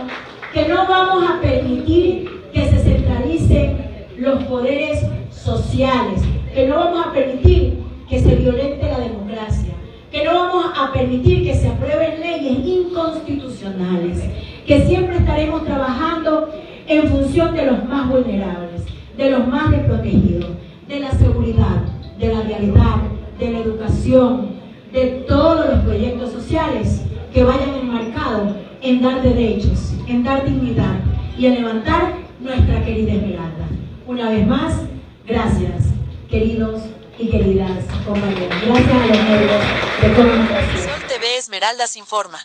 que no vamos a permitir que se centralicen los poderes sociales, que no vamos a permitir que se violente la democracia, que no vamos a permitir que se aprueben leyes inconstitucionales, que siempre estaremos trabajando en función de los más vulnerables, de los más desprotegidos, de la seguridad, de la realidad, de la educación, de todos los proyectos sociales que vayan enmarcados en dar derechos, en dar dignidad y en levantar nuestra querida Esmeralda. Una vez más, gracias, queridos y queridas compañeros. Gracias a los medios de comunicación. Sol TV TV Esmeraldas informa.